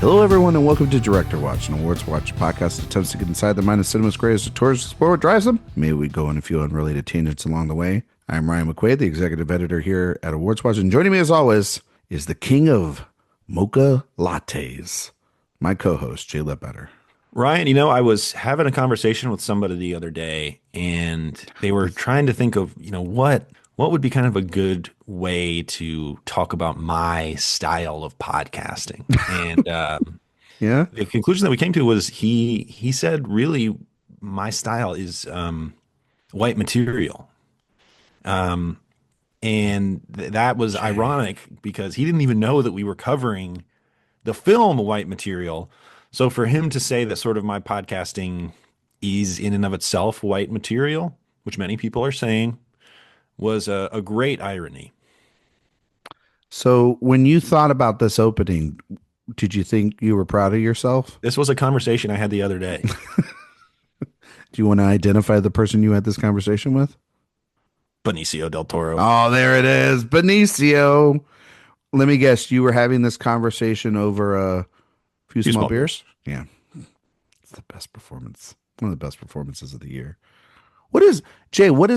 Hello, everyone, and welcome to Director Watch, an AwardsWatch podcast that attempts to get inside the mind of cinema's greatest auteurs to explore what drives them. Maybe we go on a few unrelated tangents along the way. I'm Ryan McQuade, the executive editor here at AwardsWatch, and joining me as always is the king of mocha lattes, my co-host, Jay Ledbetter. Ryan, I was having a conversation with somebody the other day, and they were trying to think of, what would be kind of a good way to talk about my style of podcasting. And Yeah? the conclusion that we came to was he said, really, my style is white material. And that was ironic because he didn't even know that we were covering the film White Material. So for him to say that sort of my podcasting is in and of itself white material, which many people are saying, was a great irony. So when you thought about this opening, did you think you were proud of yourself? This was a conversation I had the other day. Do you want to identify the person you had this conversation with? Benicio del Toro. Oh, there it is. Benicio. Let me guess, you were having this conversation over a few small beers? Yeah. It's the best performance. One of the best performances of the year. What is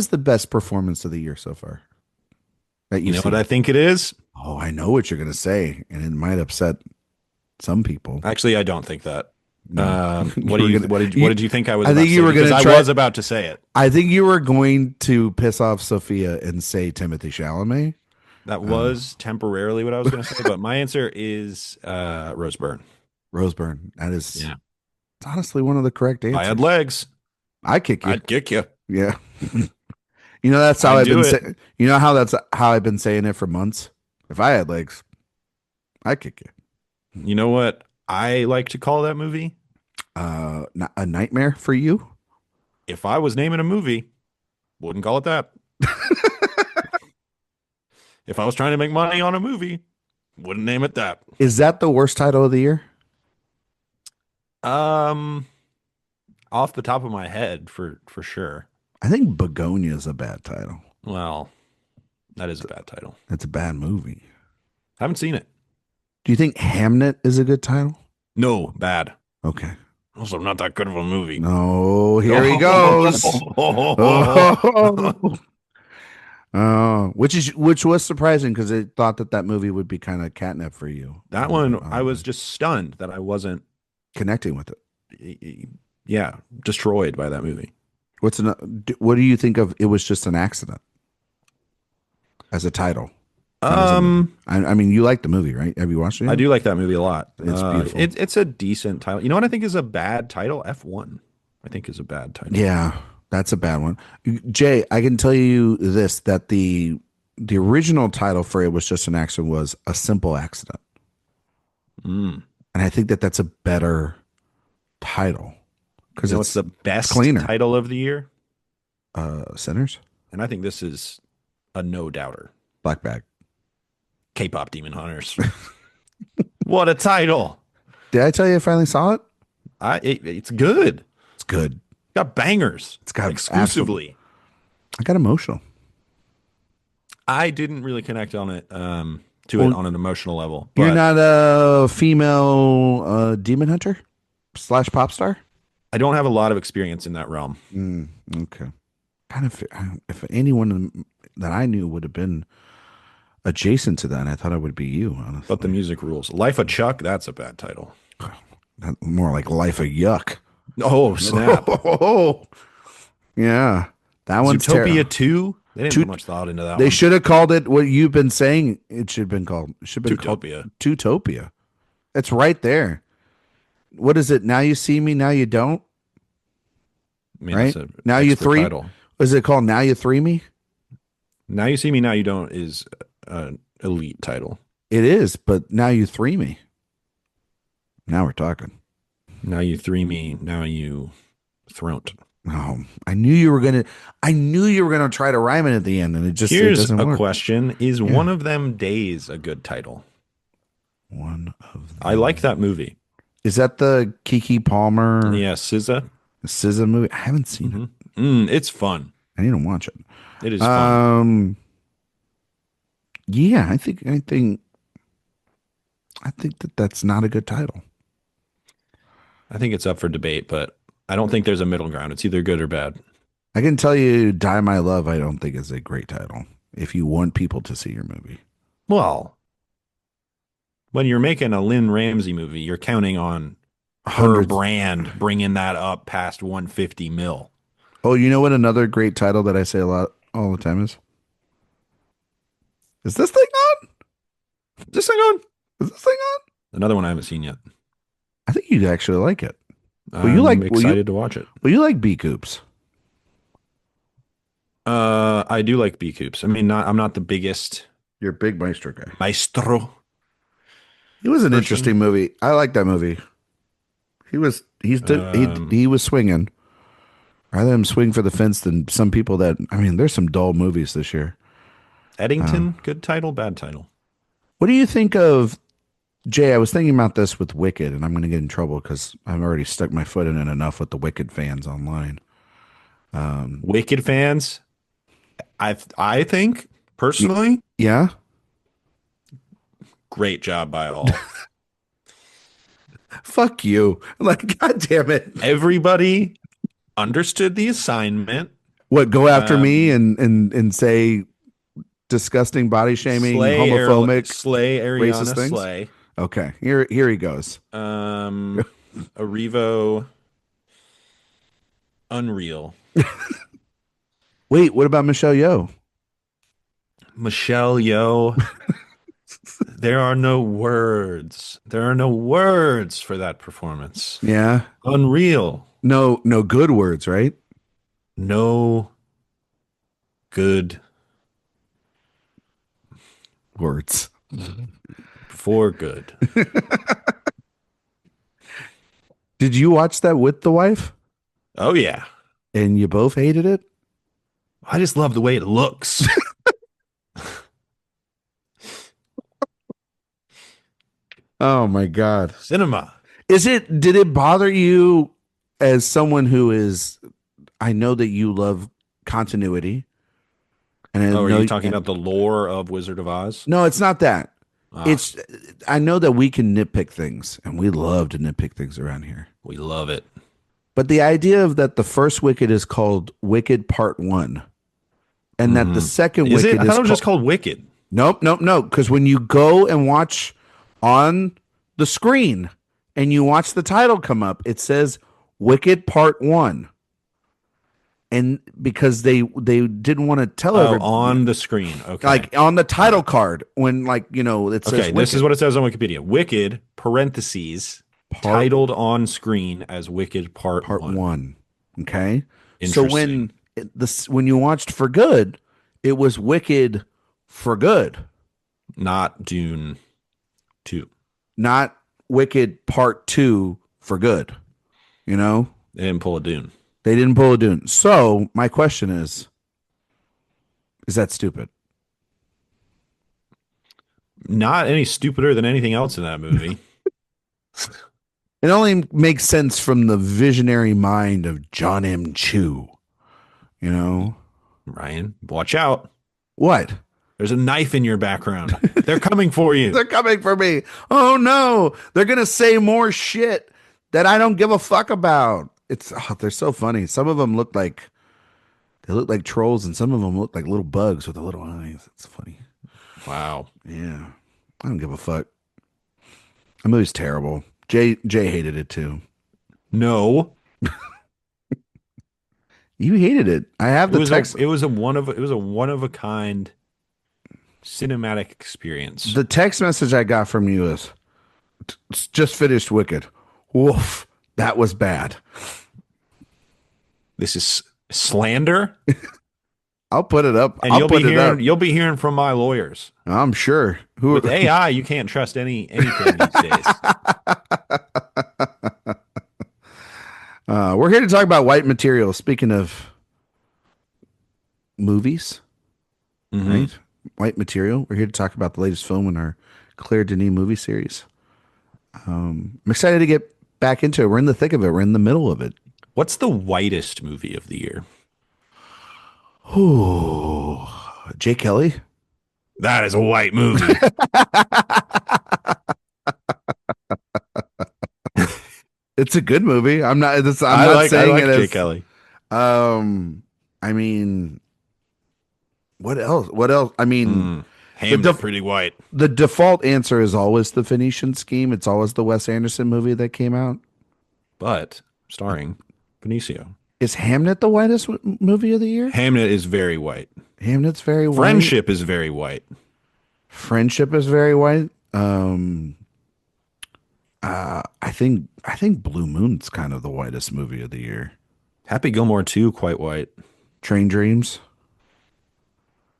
the best performance of the year so far? You know what I think it is? Oh, I know what you're going to say, and it might upset some people. Actually, I don't think that. No. What did you think I was? I think you were going to. I was about to say it. I think you were going to piss off Sophia and say Timothée Chalamet. That was temporarily what I was going to say, but my answer is Rose Byrne. Rose Byrne. That is, yeah. It's honestly one of the correct answers. I had legs. I'd kick you. I'd kick you. Yeah. That's how I've been saying. That's how I've been saying it for months. If I had legs, I'd kick you. You know what I like to call that movie? A nightmare for you. If I was naming a movie, wouldn't call it that. If I was trying to make money on a movie, wouldn't name it that. Is that the worst title of the year? Off the top of my head, for sure. I think Begonia is a bad title. Well, that is a bad title. It's a bad movie. Haven't seen it. Do you think Hamnet is a good title? No, bad. Okay. Also, not that good of a movie. No, here he goes. Which was surprising because I thought that movie would be kind of catnip for you. That one, I was just stunned that I wasn't connecting with it. Yeah, destroyed by that movie. What do you think of It Was Just an Accident as a title? I mean, you like the movie, right? Have you watched it? I do like that movie a lot. It's beautiful. It's a decent title. You know what I think is a bad title? F1. I think is a bad title. Yeah, that's a bad one. Jay, I can tell you this, that the original title for It Was Just an Accident was A Simple Accident. And I think that that's a better title. Because it's the best title of the year? Sinners. And I think this is a no-doubter. Black Bag. K-pop Demon Hunters. What a title. Did I tell you I finally saw it? It's good. It's good. It's got bangers. It's got exclusively. I got emotional. I didn't really connect on it it on an emotional level. You're not a female demon hunter / pop star? I don't have a lot of experience in that realm. Okay. Kind of, if anyone that I knew would have been adjacent to that, I thought it would be you, honestly. But the music rules. Life of Chuck, that's a bad title. More like Life of Yuck. Oh, snap. Yeah. That one's Utopia 2? They didn't put much thought into that They one. should have called it what you've been saying. It should have been called. Tutopia. It's right there. What is it? Now you see me, now you don't? I mean, right? Now you three? Title. Is it called Now You Three Me? Now You See Me, Now You Don't is an elite title. It is, but Now You Three Me. Now we're talking. Now You Three Me, Now You Throat. Oh, I knew you were gonna try to rhyme it at the end, and it doesn't work. Question: is One of Them Days a good title? One of them. I like that movie. Is that the Keke Palmer? Yeah, SZA. The SZA movie. I haven't seen it. It's fun. I need to watch it. It is fun. Yeah, I think that that's not a good title. I think it's up for debate, but I don't think there's a middle ground. It's either good or bad. I can tell you, Die My Love, I don't think is a great title if you want people to see your movie. Well, when you're making a Lynn Ramsey movie, you're counting on her Hundreds. brand bringing that up past 150 mil. Oh, you know what? Another great title that I say a lot all the time is? Is this thing on? Is this thing on? Is this thing on? Another one I haven't seen yet. I think you'd actually like it. I'm excited to watch it. Well, you like B Coops. I do like B Coops. I mean, I'm not the biggest You're a big Maestro guy. maestro It was an person. interesting movie. I like that movie. He was swinging. Rather him swing for the fence than some people that, I mean, there's some dull movies this year. Eddington, good title, bad title. What do you think of, Jay? I was thinking about this with Wicked, and I'm going to get in trouble because I've already stuck my foot in it enough with the Wicked fans online. Wicked fans, I think personally, Yeah? great job by all. Fuck you. Like, God damn it. Everybody understood the assignment. What, go after me and say disgusting, body shaming, homophobic, slay racist Ariana, things? slay. Okay, here he goes. Arrivo, unreal. Wait, what about Michelle Yeoh? Michelle Yeoh. There are no words. There are no words for that performance. Yeah. Unreal. No good words, right? No good Words. for good. Did you watch that with the wife? Oh yeah. And you both hated it? I just love the way it looks. Oh my God. Cinema. Did it bother you as someone who is, I know that you love continuity. And I Oh, are know, you talking about the lore of Wizard of Oz? no, it's not that. Ah, I know that we can nitpick things and we love to nitpick things around here. we love it. But the idea of that the first Wicked is called Wicked Part 1 and that the second Is Wicked it? I thought it was just called Wicked. Nope. Because when you go and watch on the screen and you watch the title come up, it says Wicked Part 1. And because they didn't want to tell everybody On the screen. Okay. like on the title card when it says Okay, this Wicked. is what it says on Wikipedia. Wicked, parentheses, titled on screen as Wicked Part 1. Okay. So Interesting. when you watched For Good, it was Wicked for Good. Not Dune 2. Not Wicked Part 2 for Good. You know? They didn't pull a Dune. They didn't pull a Dune. So my question is that stupid? Not any stupider than anything else in that movie. It only makes sense from the visionary mind of John M. Chu. You know? Ryan, watch out. What? There's a knife in your background. They're coming for you. They're coming for me. Oh no. They're going to say more shit that I don't give a fuck about. They're so funny. Some of them look like trolls and some of them look like little bugs with the little eyes. It's funny. Wow. Yeah. I don't give a fuck. That movie's terrible. Jay hated it too. No. You hated it. I have the text. It was a one of a kind cinematic experience. The text message I got from you is just finished Wicked. Woof. That was bad. This is slander, I'll put it up. and I'll put it up. you'll be hearing from my lawyers. I'm sure. With AI, you can't trust anything these days. We're here to talk about White Material. Speaking of movies, right? White Material. We're here to talk about the latest film in our Claire Denis movie series. I'm excited to get back into it. We're in the thick of it. We're in the middle of it. What's the whitest movie of the year? Ooh, Jay Kelly. That is a white movie. It's a good movie. I'm I not like I saying it like Jay as Kelly. I mean, what else? What else? I mean, the Hamnet, def- pretty white. the default answer is always the Phoenician Scheme. It's always the Wes Anderson movie that came out. But starring Benicio. Is Hamnet the whitest movie of the year? Hamnet is very white. Hamnet's very white. Friendship is very white. Friendship is very white. I think Blue Moon's kind of the whitest movie of the year. Happy Gilmore 2, quite white. Train Dreams,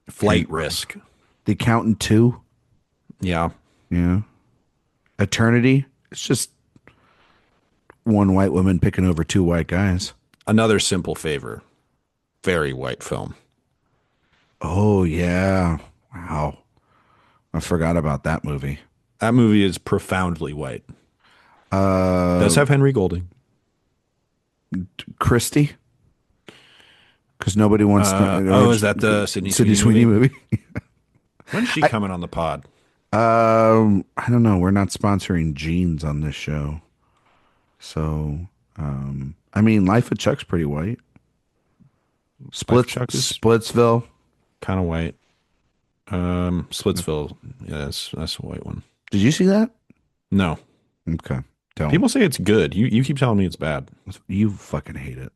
Flight Risk. The Accountant 2, Yeah. yeah. Eternity. It's just one white woman picking over two white guys. Another Simple Favor. Very white film. Oh yeah. Wow. I forgot about that movie. That movie is profoundly white. Does have Henry Golding. Christie. Because nobody wants Is that the Sydney Sydney Sweeney Sweeney movie? movie? When's she coming on the pod? I don't know. We're not sponsoring jeans on this show. So I mean Life of Chuck's pretty white. Chuck is Splitsville. kind of white. Splitsville. Yeah, that's a white one. Did you see that? No. Okay. Don't. People say it's good. You keep telling me it's bad. You fucking hate it.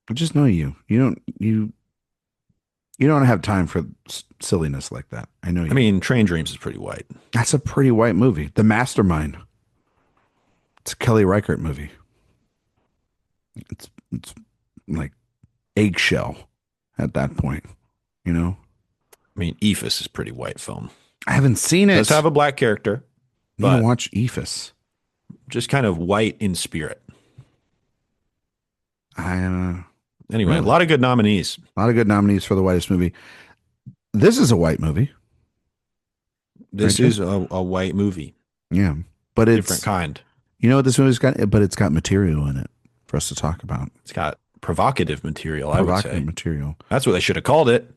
I just know you. You don't have time for silliness like that. I know you. I mean, Train Dreams is pretty white. That's a pretty white movie. The Mastermind. It's a Kelly Reichardt movie. It's like eggshell at that point, you know? I mean, Ephus is pretty white film. I haven't seen it. Does have a black character, You but watch Ephus. just kind of white in spirit. Anyway, Really? a lot of good nominees. A lot of good nominees for the whitest movie. This is a white movie. This Right, is a white movie. Yeah. But it's Different kind. You know what this movie's got? But it's got material in it for us to talk about. It's got provocative material, I would Provocative say. material. That's what they should have called it.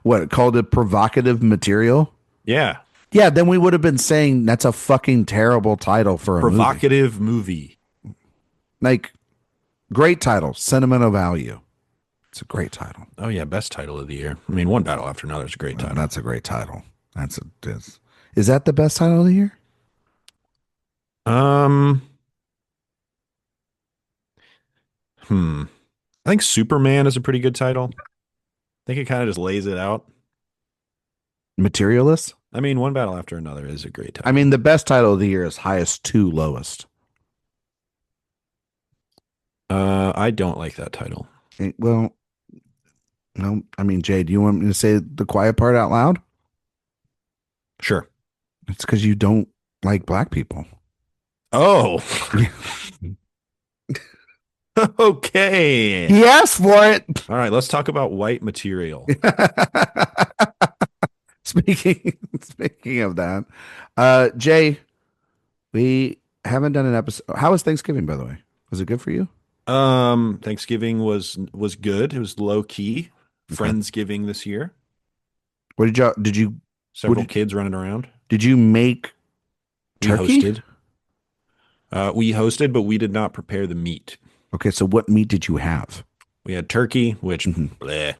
What, called it provocative material? Yeah. Yeah, then we would have been saying that's a fucking terrible title for a movie. Provocative movie. Like, great title, Sentimental Value. It's a great title. Oh, yeah. Best title of the year. I mean, One Battle After Another is a great title. That's a great title. Is that the best title of the year? I think Superman is a pretty good title. I think it kind of just lays it out. Materialist? I mean, One Battle After Another is a great title. I mean, the best title of the year is highest to lowest. I don't like that title. Well, no, I mean, Jay, do you want me to say the quiet part out loud? Sure. It's because you don't like black people. Oh. Okay. He asked for it. All right, let's talk about white material. Speaking of that, Jay, we haven't done an episode. How was Thanksgiving, by the way? Was it good for you? Thanksgiving was good. It was low key. Okay. Friendsgiving this year. What did you Several kids running around. did you make turkey? We hosted, but we did not prepare the meat. Okay, so what meat did you have? We had turkey, which Mm-hmm. bleh.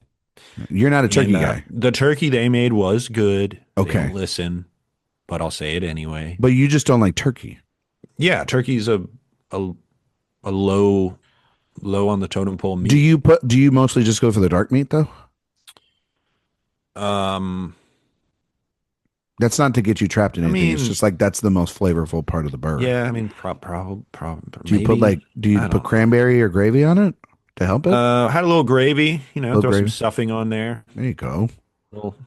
You're not a turkey And, guy, the turkey they made was good. They Okay. don't listen, but I'll say it anyway. but you just don't like turkey. Yeah, turkey's a low on the totem pole meat. Do you mostly just go for the dark meat though? That's not to get you trapped in anything. It's mean- just like that's the most flavorful part of the burger. Yeah, I mean, probably. Do you put cranberry or gravy on it to help it? Had a little gravy, Little throw gravy. some stuffing on there. There you go.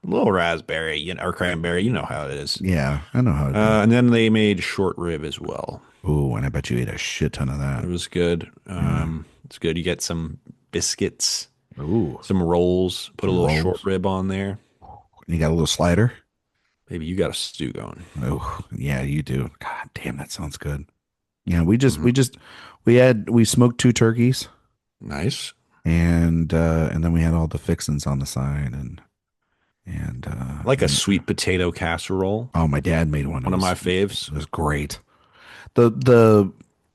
Little raspberry, or cranberry, you know how it is. Yeah, I know how it is. And then they made short rib as well. Ooh, and I bet you ate a shit ton of It that. was good. It's good. You get some biscuits, Ooh, some rolls, put a Some little rolls. short rib on there. you got a little slider. Maybe you got a stew going. Oh, yeah, you do. God damn, that sounds good. Yeah, we smoked 2 turkeys Nice. and then we had all the fixings on the side and Like a sweet potato casserole. oh, my dad made one. One of my faves. It was great. The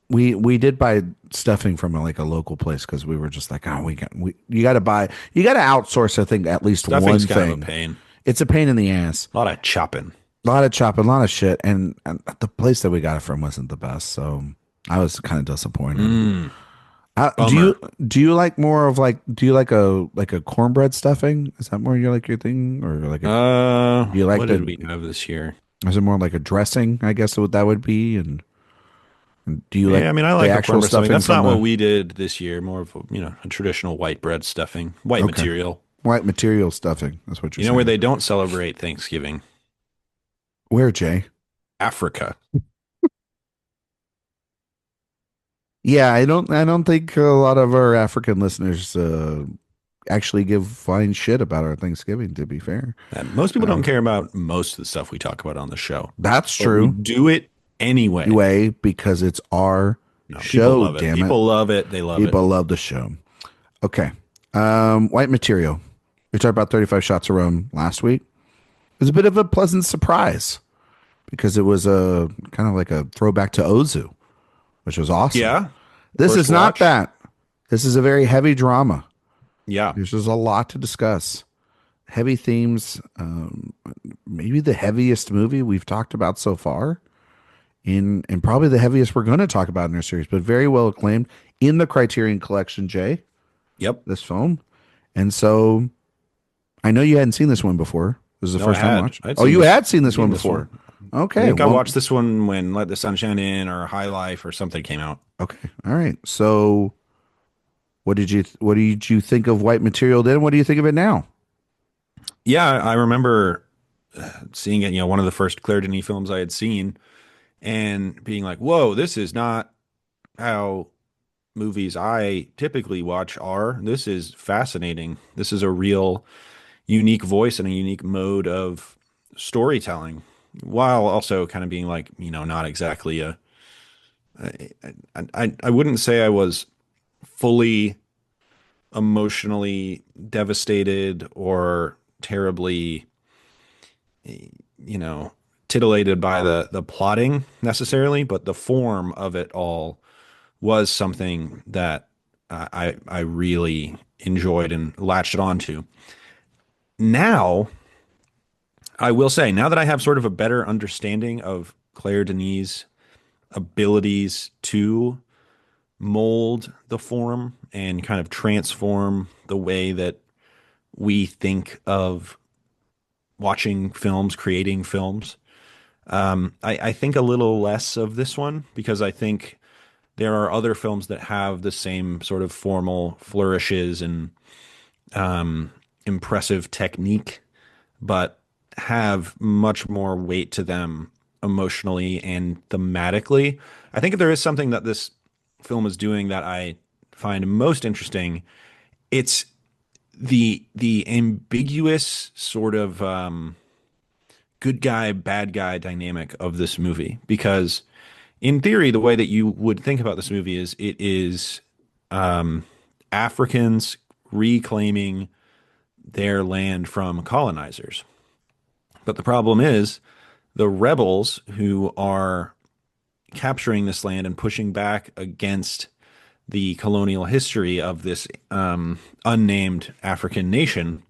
we did buy stuffing from like a local place because we were just like, oh, you got to outsource. I think at least Stuffing's one kind of a thing. pain. It's a pain in the ass. A lot of chopping. A lot of chopping, a lot of shit, and the place that we got it from wasn't the best. So I was kind of disappointed. Mm, Do bummer. you like more of like do you like a cornbread stuffing? Is that more your thing, or like a do you like What did the we have this year? is it more like a dressing? I guess what that would be, and do you like Yeah, I mean, I the like a actual cornbread stuffing. stuffing That's from not what the we did this year. More of a traditional white bread stuffing, white okay material. white material stuffing? That's what you're You know where saying. they don't celebrate Thanksgiving? Where, Jay? Africa. Yeah, I don't think a lot of our African listeners actually give flying shit about our Thanksgiving. To be fair, Most people don't um, care about most of the stuff we talk about on the show, that's but we true. do it anyway. Way because it's our No, people show. love it. Damn it, People love it. They love it. people love the show. Okay, white material. We talked about 35 shots of rum last week. It was a bit of a pleasant surprise because it was a kind of like a throwback to Ozu, which was awesome. Yeah. This First is not watch. that. This is a very heavy drama. Yeah. There's just a lot to discuss. Heavy themes. Maybe the heaviest movie we've talked about so far, and probably the heaviest we're going to talk about in our series, but very well acclaimed in the Criterion Collection, Jay, Yep. this film. And so I know you hadn't seen this one before. This is the No, I first time had. watch. I'd Oh, seen you this. had seen I'd this one seen this before. one. I Okay. think I Well, watched this one when Let the Sunshine In or High Life or something came out. okay. All right. So what did you think of White Material then? What do you think of it now? Yeah, I remember seeing it, one of the first Claire Denis films I had seen and being like, whoa, this is not how movies I typically watch are. This is fascinating. This is a real unique voice and a unique mode of storytelling, while also kind of being like, not exactly I wouldn't say I was fully emotionally devastated or terribly, you know, titillated by the plotting necessarily, but the form of it all was something that I really enjoyed and latched onto. Now, I will say, now that I have sort of a better understanding of Claire Denis' abilities to mold the form and kind of transform the way that we think of watching films, creating films. I think a little less of this one because I think there are other films that have the same sort of formal flourishes and impressive technique, but have much more weight to them emotionally and thematically. I think if there is something that this film is doing that I find most interesting, it's the ambiguous sort of good guy bad guy dynamic of this movie, because in theory the way that you would think about this movie is it is Africans reclaiming their land from colonizers. But the problem is the rebels who are capturing this land and pushing back against the colonial history of this unnamed African nation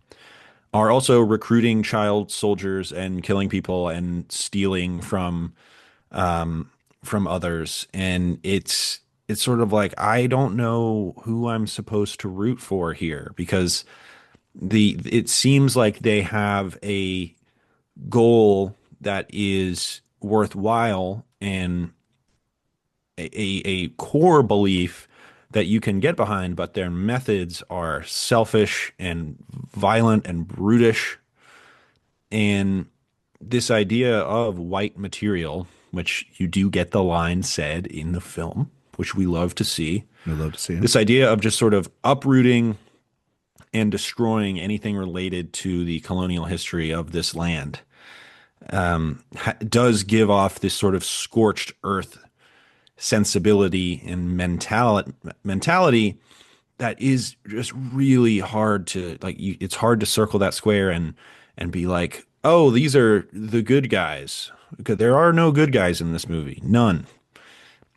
are also recruiting child soldiers and killing people and stealing from others. And it's sort of like I don't know who I'm supposed to root for here, because it seems like they have a goal that is worthwhile and a core belief that you can get behind, but their methods are selfish and violent and brutish. And this idea of white material, which you do get the line said in the film, which we love to see, I'd love to see it. this idea of just sort of uprooting and destroying anything related to the colonial history of this land does give off this sort of scorched earth sensibility and mentality that is just really hard to like it's hard to circle that square and be like, oh, these are the good guys, because there are no good guys in this movie, none.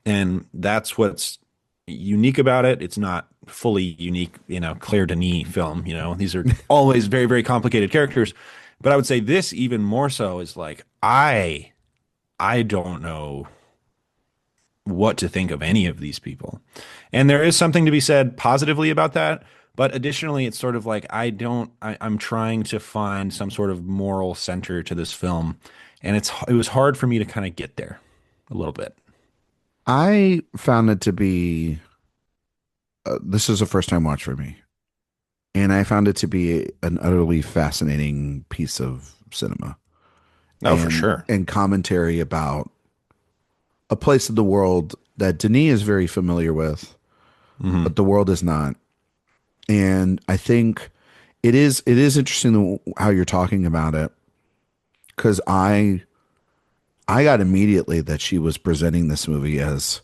And that's what's unique about it. It's not fully unique, Claire Denis film. These are always very, very complicated characters. But I would say this even more so is like I don't know what to think of any of these people. And there is something to be said positively about that. But additionally, it's sort of like I'm trying to find some sort of moral center to this film. And it was hard for me to kind of get there a little bit. I found it to be this is a first time watch for me, and I found it to be an utterly fascinating piece of cinema Oh, for sure. and commentary about a place in the world that Denis is very familiar with, Hmm. but the world is not. And I think it is interesting how you're talking about it because I got immediately that she was presenting this movie as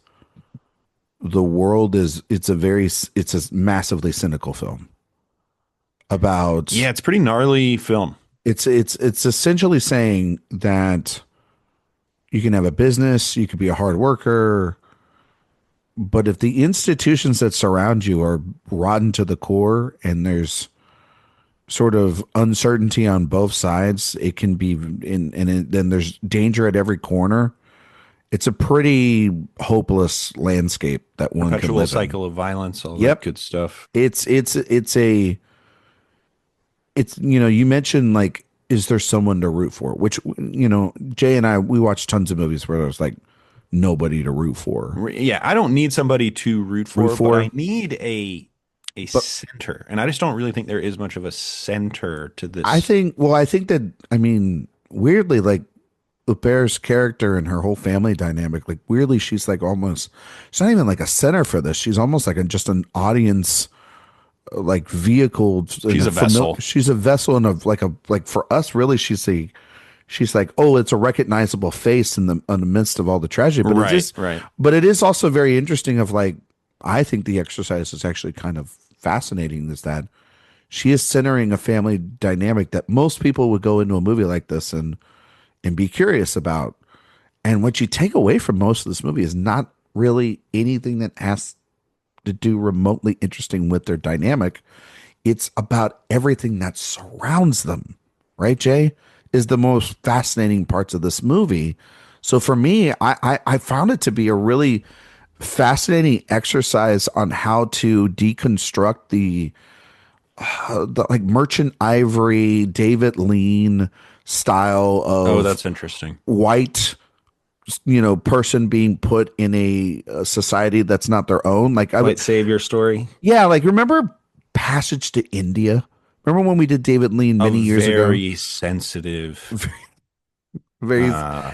the world is it's a massively cynical film about Yeah, it's pretty gnarly film. it's essentially saying that you can have a business, you could be a hard worker, but if the institutions that surround you are rotten to the core and there's sort of uncertainty on both sides, it can be then there's danger at every corner. It's a pretty hopeless landscape that one can Perpetual live in. cycle of violence, all that Yep. good stuff. It's you mentioned like is there someone to root for, which Jay and I we watched tons of movies where there's like nobody to Yeah, I don't need somebody to root but I for need a but center. And I just don't really think there is much of a center to I this. think well I think that I mean weirdly like Hubert's character and her whole family dynamic like weirdly she's like almost she's not even like a center for this, she's almost like just an audience like vehicle in She's a a vessel. she's a vessel in a like for us really she's like oh it's a recognizable face in the midst of all the tragedy, but it Right, is right. also very interesting of like I think the exercise is actually kind of fascinating is that she is centering a family dynamic that most people would go into a movie like this and be curious about, and what you take away from most of this movie is not really anything that has to do remotely interesting with their dynamic. It's about everything that surrounds them, right, Jay? Is the most fascinating parts of this movie. So for me, I found it to be a really fascinating exercise on how to deconstruct the like merchant ivory, David Lean style Oh, of that's interesting. white person being put in a society that's not their own. Like I would White savior story. yeah, like remember Passage to India? Remember when we did David Lean A many years ago? very sensitive. Very Uh,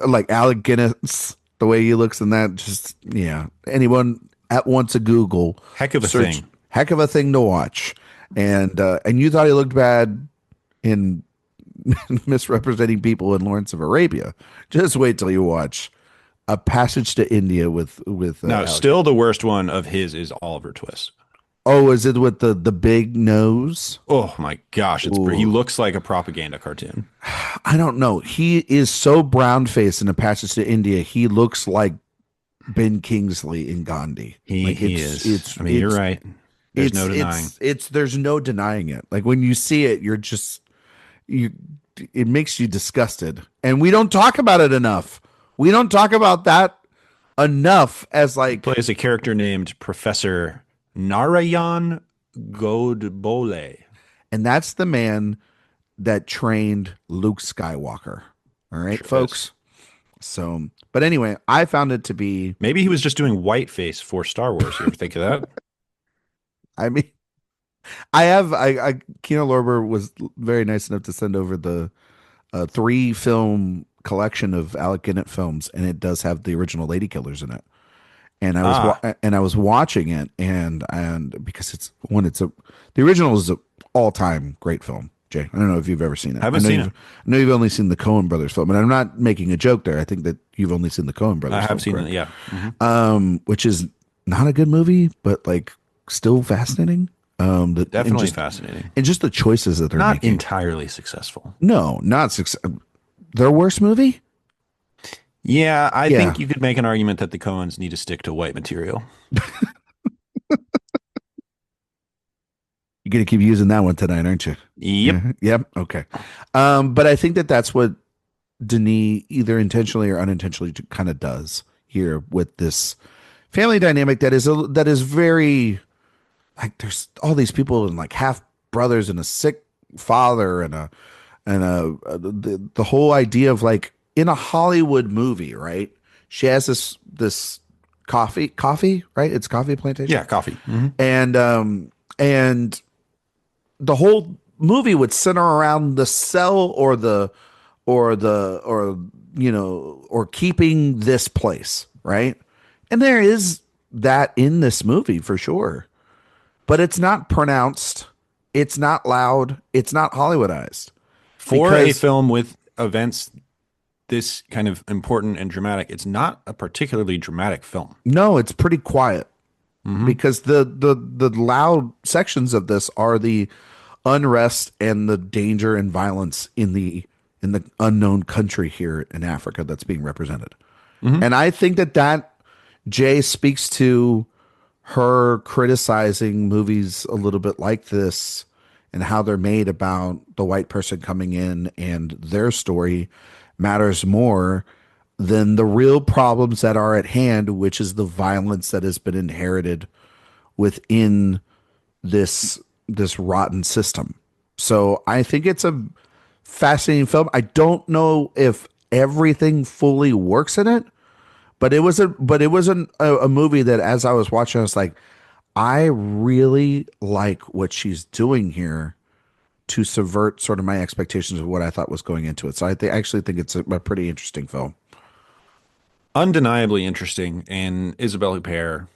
like Alec Guinness, the way he looks in that. Just yeah, anyone at once a Google Heck of a search, thing. heck of a thing to watch. And you thought he looked bad in misrepresenting people in Lawrence of Arabia. Just wait till you watch A Passage to India with Now, Alec. still the worst one of his is Oliver Twist. Oh, is it with the big nose? Oh my gosh, he Ooh. looks like a propaganda cartoon. I don't know. He is so brown faced in A Passage to India. He looks like Ben Kingsley in Gandhi. Like He is. I mean, you're right. There's no denying. it's there's no denying it. Like when you see it, you're just you it makes you disgusted. And we don't talk about it enough. We don't talk about that enough as like Plays a character named Professor Narayan Godbole. and that's the man that trained Luke Skywalker. All right, Sure is. folks. So, but anyway, I found it to be Maybe he was just doing whiteface for Star Wars. You ever think of that? I mean I Kino Lorber was very nice enough to send over the 3 film collection of Alec Guinness films, and it does have the original Lady Killers in it. And Ah, I was watching it, and because it's a the original is a all time great film. Jay, I don't know if you've ever seen it. haven't seen it. I know you've only seen the Coen Brothers film, and I'm not making a joke there. I think that you've only seen the Coen I Brothers film, have seen correct? it. Yeah. Mhm. Which is not a good movie, but like still fascinating. Definitely fascinating. And just the choices that they're Not making. entirely successful. No, not success. Their worst movie? Yeah, I Yeah, think you could make an argument that the Coens need to stick to white material. you're gonna keep using that one tonight, aren't you? Yep. Yeah. Yep. Okay. But I think that that's what Denis either intentionally or unintentionally kind of does here with this family dynamic that is very like there's all these people and like half brothers and a sick father and the whole idea of like in a Hollywood movie, right? She has this coffee, right? It's coffee plantation. Yeah, coffee. Hmm. And the whole movie would center around the cell or or keeping this place, right? And there is that in this movie for sure, but it's not pronounced, it's not loud, it's not Hollywoodized For a because film with events this kind of important and dramatic, it's not a particularly dramatic film. no, it's pretty quiet Hmm. because the loud sections of this are the unrest and the danger and violence in the unknown country here in Africa that's being represented. Hmm. And I think that Jay speaks to her criticizing movies a little bit like this and how they're made about the white person coming in and their story matters more than the real problems that are at hand, which is the violence that has been inherited within this rotten system. So I think it's a fascinating film. I don't know if everything fully works in it, but it was a movie that as I was watching, I was like, I really like what she's doing here to subvert sort of my expectations of what I thought was going into it. So I actually think it's a pretty interesting film. Undeniably interesting. And Isabelle Huppert,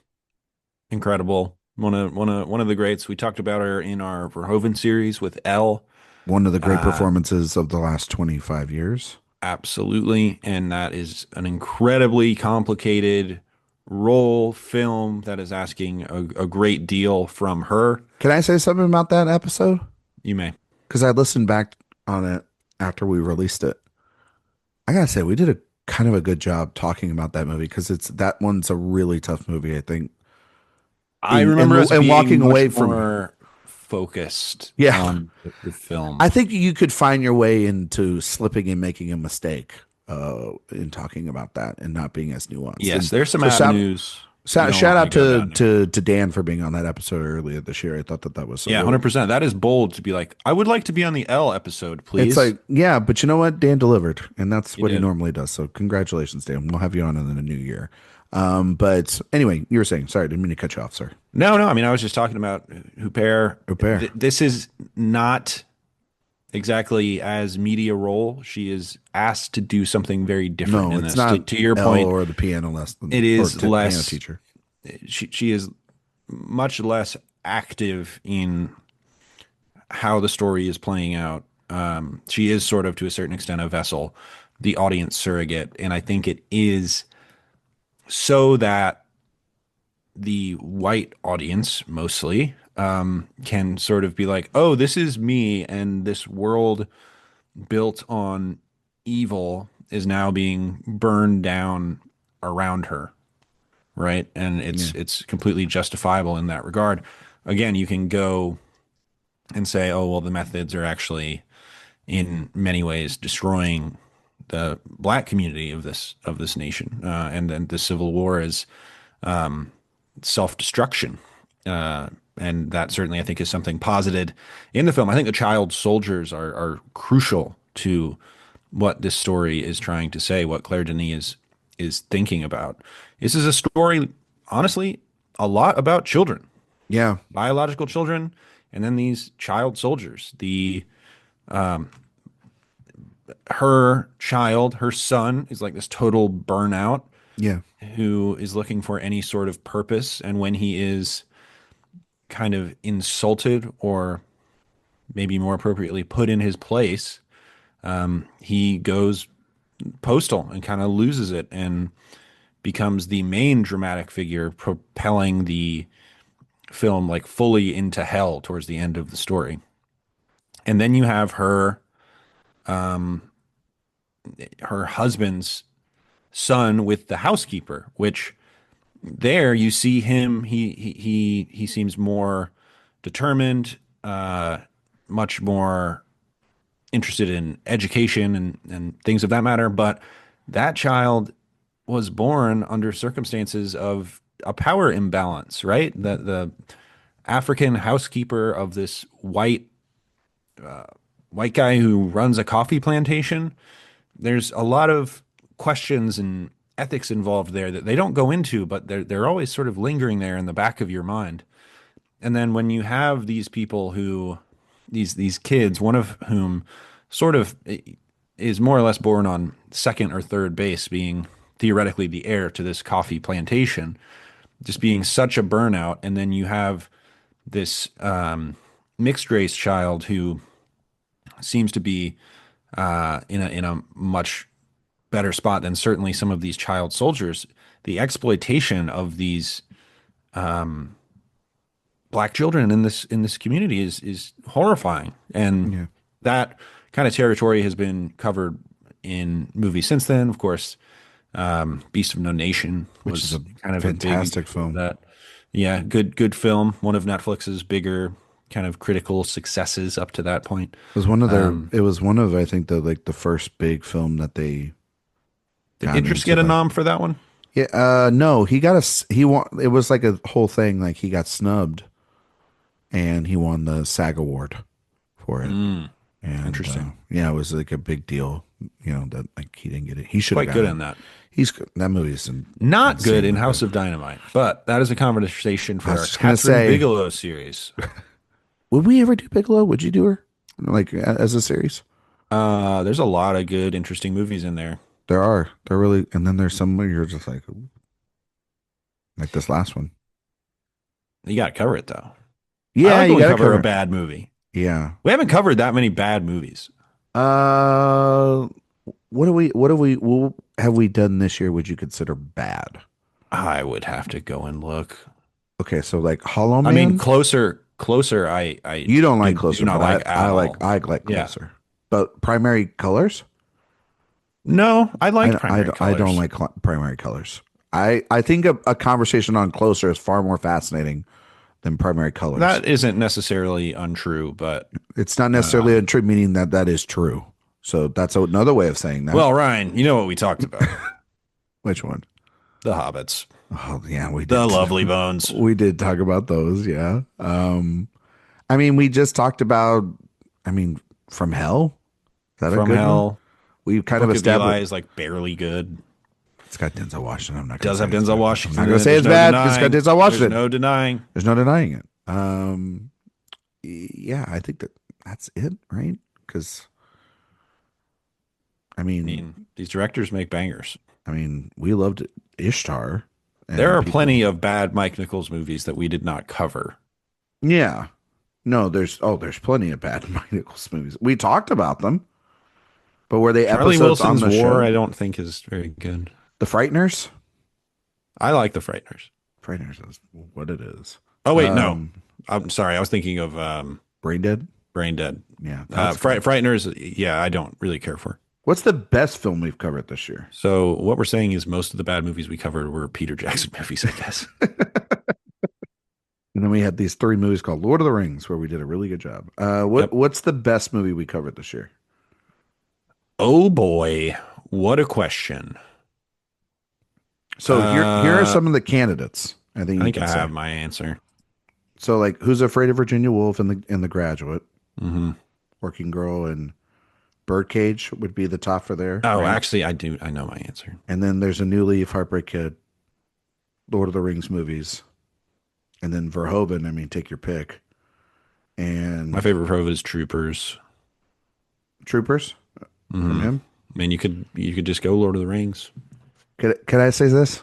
incredible. One of the greats. We talked about her in our Verhoeven series with Elle. One of the great Uh, performances of the last 25 years. Absolutely. And that is an incredibly complicated role film that is asking a great deal from her. Can I say something about that episode? You may. Because I listened back on it after we released it. I gotta say, we did a kind of a good job talking about that movie because it's that one's a really tough movie, I think. I remember us And walking being much away from more focused yeah, on the I film. think you could find your way into slipping and making a mistake in talking about that and not being as nuanced. Yes, And there's some so avenues you don't shout want to out go down there. to Dan for being on that episode earlier this year. I thought that was a Yeah, really 100%. That is bold to be like, I would like to be on the L episode, it's please. like, yeah, but you know what? Dan delivered, and that's You what he did. normally does. So congratulations, Dan. We'll have you on in the new year. But anyway, you were saying, sorry, didn't mean to cut you off, sir. No, no. I mean, I was just talking about Huppert. Au pair. This is not exactly as media role. She is asked to do something very different No, in it's this. not To your L point, or the piano lesson it or is piano less. teacher. She is much less active in how the story is playing out. She is sort of to a certain extent a vessel, the audience surrogate, and I think it is so that the white audience mostly can sort of be like, oh, this is me, and this world built on evil is now being burned down around her, right? And Yeah. it's completely justifiable in that regard. Again, you can go and say, oh, well, the methods are actually in many ways destroying the black community of this nation, and then the Civil War is self-destruction. And that certainly, I think, is something posited in the film. I think the child soldiers are crucial to what this story is trying to say, what Claire Denis is thinking about. This is a story, honestly, a lot about children, Yeah. biological children, and then these child soldiers. The her child, her son, is like this total burnout Yeah. who is looking for any sort of purpose, and when he is kind of insulted or maybe more appropriately put in his place, he goes postal and kind of loses it and becomes the main dramatic figure propelling the film like fully into hell towards the end of the story. And then you have her husband's son with the housekeeper, which there you see him. He seems more determined, much more interested in education and things of that matter. But that child was born under circumstances of a power imbalance, right? The African housekeeper of this white guy who runs a coffee plantation. There's a lot of questions and ethics involved there that they don't go into, but they're always sort of lingering there in the back of your mind. And then when you have these people who these kids, one of whom sort of is more or less born on second or third base, being theoretically the heir to this coffee plantation, just being such a burnout, and then you have this mixed race child who seems to be in a much better spot than certainly some of these child soldiers. The exploitation of these black children in this community is horrifying, and Yeah. that kind of territory has been covered in movies since then. Of course, Beast of No Nation Which is was a kind of a big fantastic example of film. that. Yeah, good film. One of Netflix's bigger kind of critical successes up to that point. It was one of their. Um, It was one of, I think, the first big film that they did got Idris into. get a Like, nom for that one? yeah, no, he got he won. It was like a whole thing. Like he got snubbed, and he won the SAG award for it. Mm, And interesting. yeah, it was like a big deal. That like he didn't get it. He should have Quite good gotten in it. that. He's that movie's Not good in insanely House good. of Dynamite, but that is a conversation I for was our just gonna Catherine say, Bigelow series. would we ever do Bigelow? Would you do her like as a series? There's a lot of good, interesting movies in there. There are. There really, and then there's some where you're just like, "Ooh," like this last one. You got to cover it though. I Yeah, like you when we gotta cover a cover it. bad movie. Yeah. We haven't covered that many bad movies. Uh, what have we done this year? Would you consider bad? I would have to go and look. Okay, so like Hollow I mean, Man. closer. I You don't like do Closer, not but like at all. I like Yeah. Closer. But Primary Colors, No, I liked Primary I don't Colors. like Primary Colors. I think a conversation on Closer is far more fascinating than Primary Colors. That isn't necessarily untrue, but It's not necessarily a true meaning that that is true. So that's another way of saying that. well, Ryan, you know what we talked about. Which one? The Hobbits. Oh yeah, we The did. Lovely Bones. We did talk about those. Yeah. I mean, we just talked about. I mean, From Hell. Is that a From good one? Hell. We kind Book of of Eli established. is like barely good. It's got Denzel Washington. I'm not going Does to have say it's Denzel bad. Washington. I'm not in going to it. say There's it's no bad. It's got denying. Denzel Washington. There's no denying. There's no denying it. Yeah, I think that's it, right? Because I I mean, mean, these directors make bangers. we loved Ishtar, There and are people. plenty of bad Mike Nichols movies that we did not cover. Yeah, no, there's plenty of bad Mike Nichols movies. We talked about them, but were they Charlie episodes on Wilson's the War, show? I don't think is very good. The Frighteners. I like The Frighteners. Frighteners is what it is. Oh wait, no. Um, I'm sorry. I was thinking of Brain Dead. Brain Dead. Yeah, that's good. Frighteners, yeah, I don't really care for. What's the best film we've covered this year? So what we're saying is most of the bad movies we covered were Peter Jackson movies, I guess. And then we had these three movies called Lord of the Rings, where we did a really good job. Yep. What's the best movie we covered this year? Oh boy, what a question. So here are Uh, some of the candidates. I think I you think I can say. have my answer. So like, Who's Afraid of Virginia Woolf and the Graduate, Hmm. Working Girl, and Birdcage would be the top for there. Oh, right? actually, I do. I know my answer. And then there's A New Leaf, Heartbreak Kid, Lord of the Rings movies, and then Verhoeven. I mean, take your pick. And My favorite pro is Troopers. Troopers from Mhm. him. I mean, you could just go Lord of the Rings. Can I say this?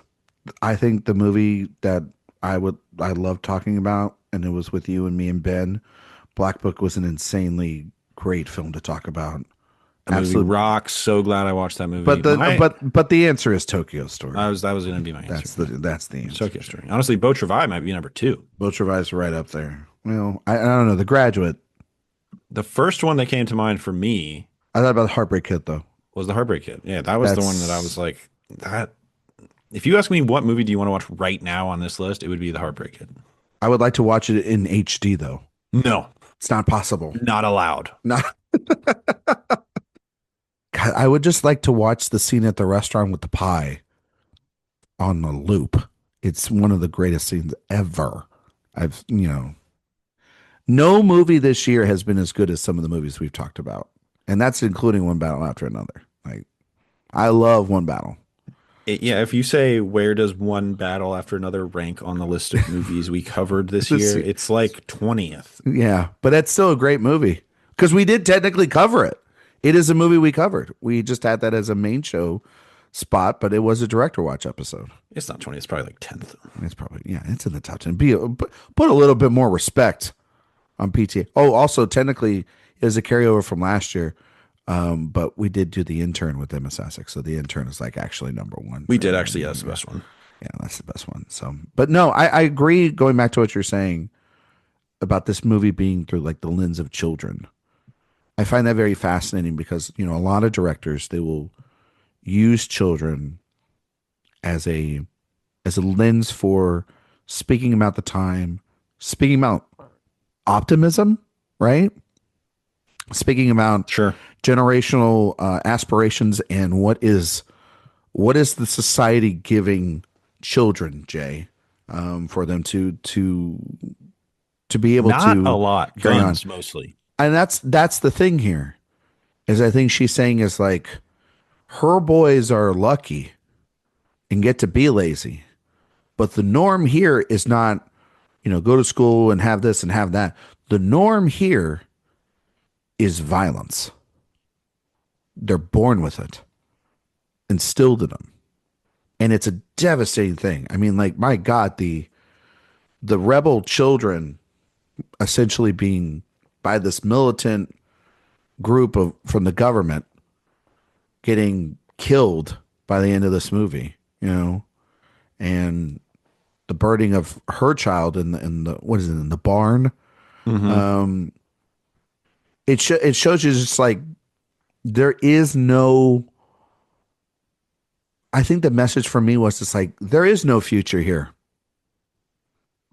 I think the movie that I love talking about, and it was with you and me and Ben. Black Book was an insanely great film to talk about. That movie Absolutely. rocks. So glad I watched that movie. But the My- but the answer is Tokyo Story. that was going to be my That's answer. that's the answer. Tokyo Story. Honestly, Beau Travail might be number 2. Both Travail's right up there. Well, I don't know. The Graduate. The first one that came to mind for me I thought about Heartbreak Kid though. was The Heartbreak Kid. Yeah, that was the one that I That's- was like, That if you ask me what movie do you want to watch right now on this list, it would be The Heartbreak Kid. I would like to watch it in HD though. No, It's not possible. not allowed. Not. God, I would just like to watch the scene at the restaurant with the pie on the loop. It's one of the greatest scenes ever. No movie this year has been as good as some of the movies we've talked about. And that's including One Battle After Another. Like, I love One Battle. Yeah, if you say where does one battle after another rank on the list of movies we covered this year, it's like 20th. Yeah, but that's still a great movie because we did technically cover it. It is a movie we covered. We just had that as a main show spot, but it was a director watch episode. It's not 20, it's probably like 10th. It's probably, yeah, it's in the top 10. Put a little bit more respect on PTA. Oh, also, technically, it is a carryover from last year. But we did do The Intern with Emma Sasek, so The Intern is like actually number one. We did actually, yeah, that's the best one. Yeah, that's the best one. So, but no, I agree. Going back to what you're saying about this movie being through like the lens of children, I find that very fascinating because a lot of directors, they will use children as a lens for speaking about the time, speaking about optimism, right? Speaking about Sure. generational aspirations and what is the society giving children, Jay, for them to be able Not to a lot. carry on. Guns mostly. And that's the thing here, is I think she's saying is like her boys are lucky and get to be lazy, but the norm here is not go to school and have this and have that. The norm here is violence. They're born with it, instilled in them. And it's a devastating thing. I mean, like, my God, the rebel children essentially being by this militant group from the government getting killed by the end of this movie, and the burning of her child in the what is it, in the barn. Mm-hmm. It shows you just like there is no. I think the message for me was just like there is no future here.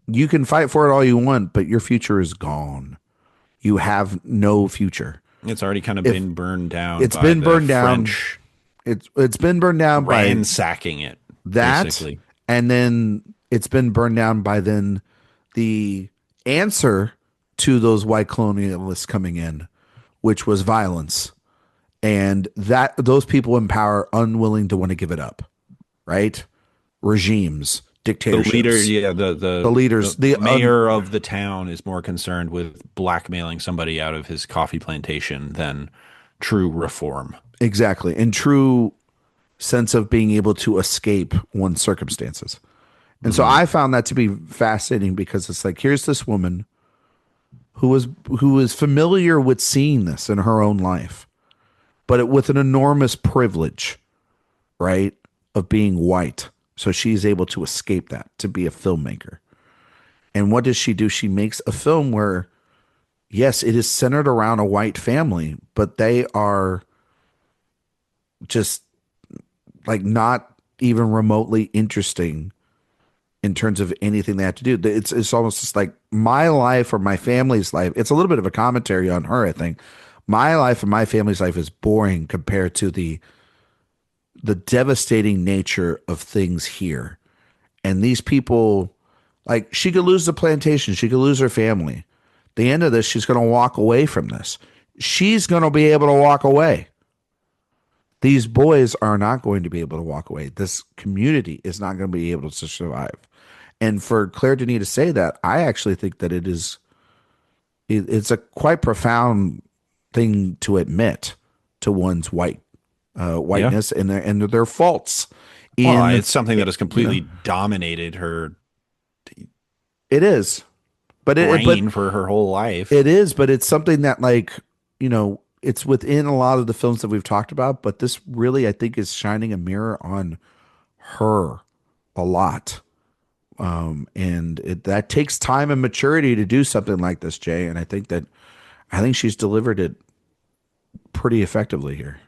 You can fight for it all you want, but your future is gone. You have no future. It's already kind of been burned down. It's by been the burned down. French It's been burned down by ransacking it. that, Basically. and then it's been burned down by then the answer to those white colonialists coming in, which was violence, and that those people in power unwilling to want to give it up, right? Regimes, The dictatorships. leader, yeah, the leaders, the mayor of the town is more concerned with blackmailing somebody out of his coffee plantation than true reform. Exactly, and true sense of being able to escape one's circumstances. And so I found that to be fascinating because it's like here's this woman who is familiar with seeing this in her own life, but with an enormous privilege, right, of being white. So she's able to escape that to be a filmmaker. And what does she do? She makes a film where, yes, it is centered around a white family, but they are just like not even remotely interesting in terms of anything they have to do. It's almost just like my life or my family's life. It's a little bit of a commentary on her, I think. My life and my family's life is boring compared to the devastating nature of things here. And these people, like, she could lose the plantation, she could lose her family. The end of this, she's going to walk away from this. She's going to be able to walk away. These boys are not going to be able to walk away. This community is not going to be able to survive. And for Claire Denis to say that, I actually think that it's a quite profound thing to admit to one's whiteness and their faults. It's something that has completely dominated her It is, but brain for her whole life. It is, but it's something that it's within a lot of the films that we've talked about. But this really, I think, is shining a mirror on her a lot. And that takes time and maturity to do something like this, Jay. And I think she's delivered it pretty effectively here.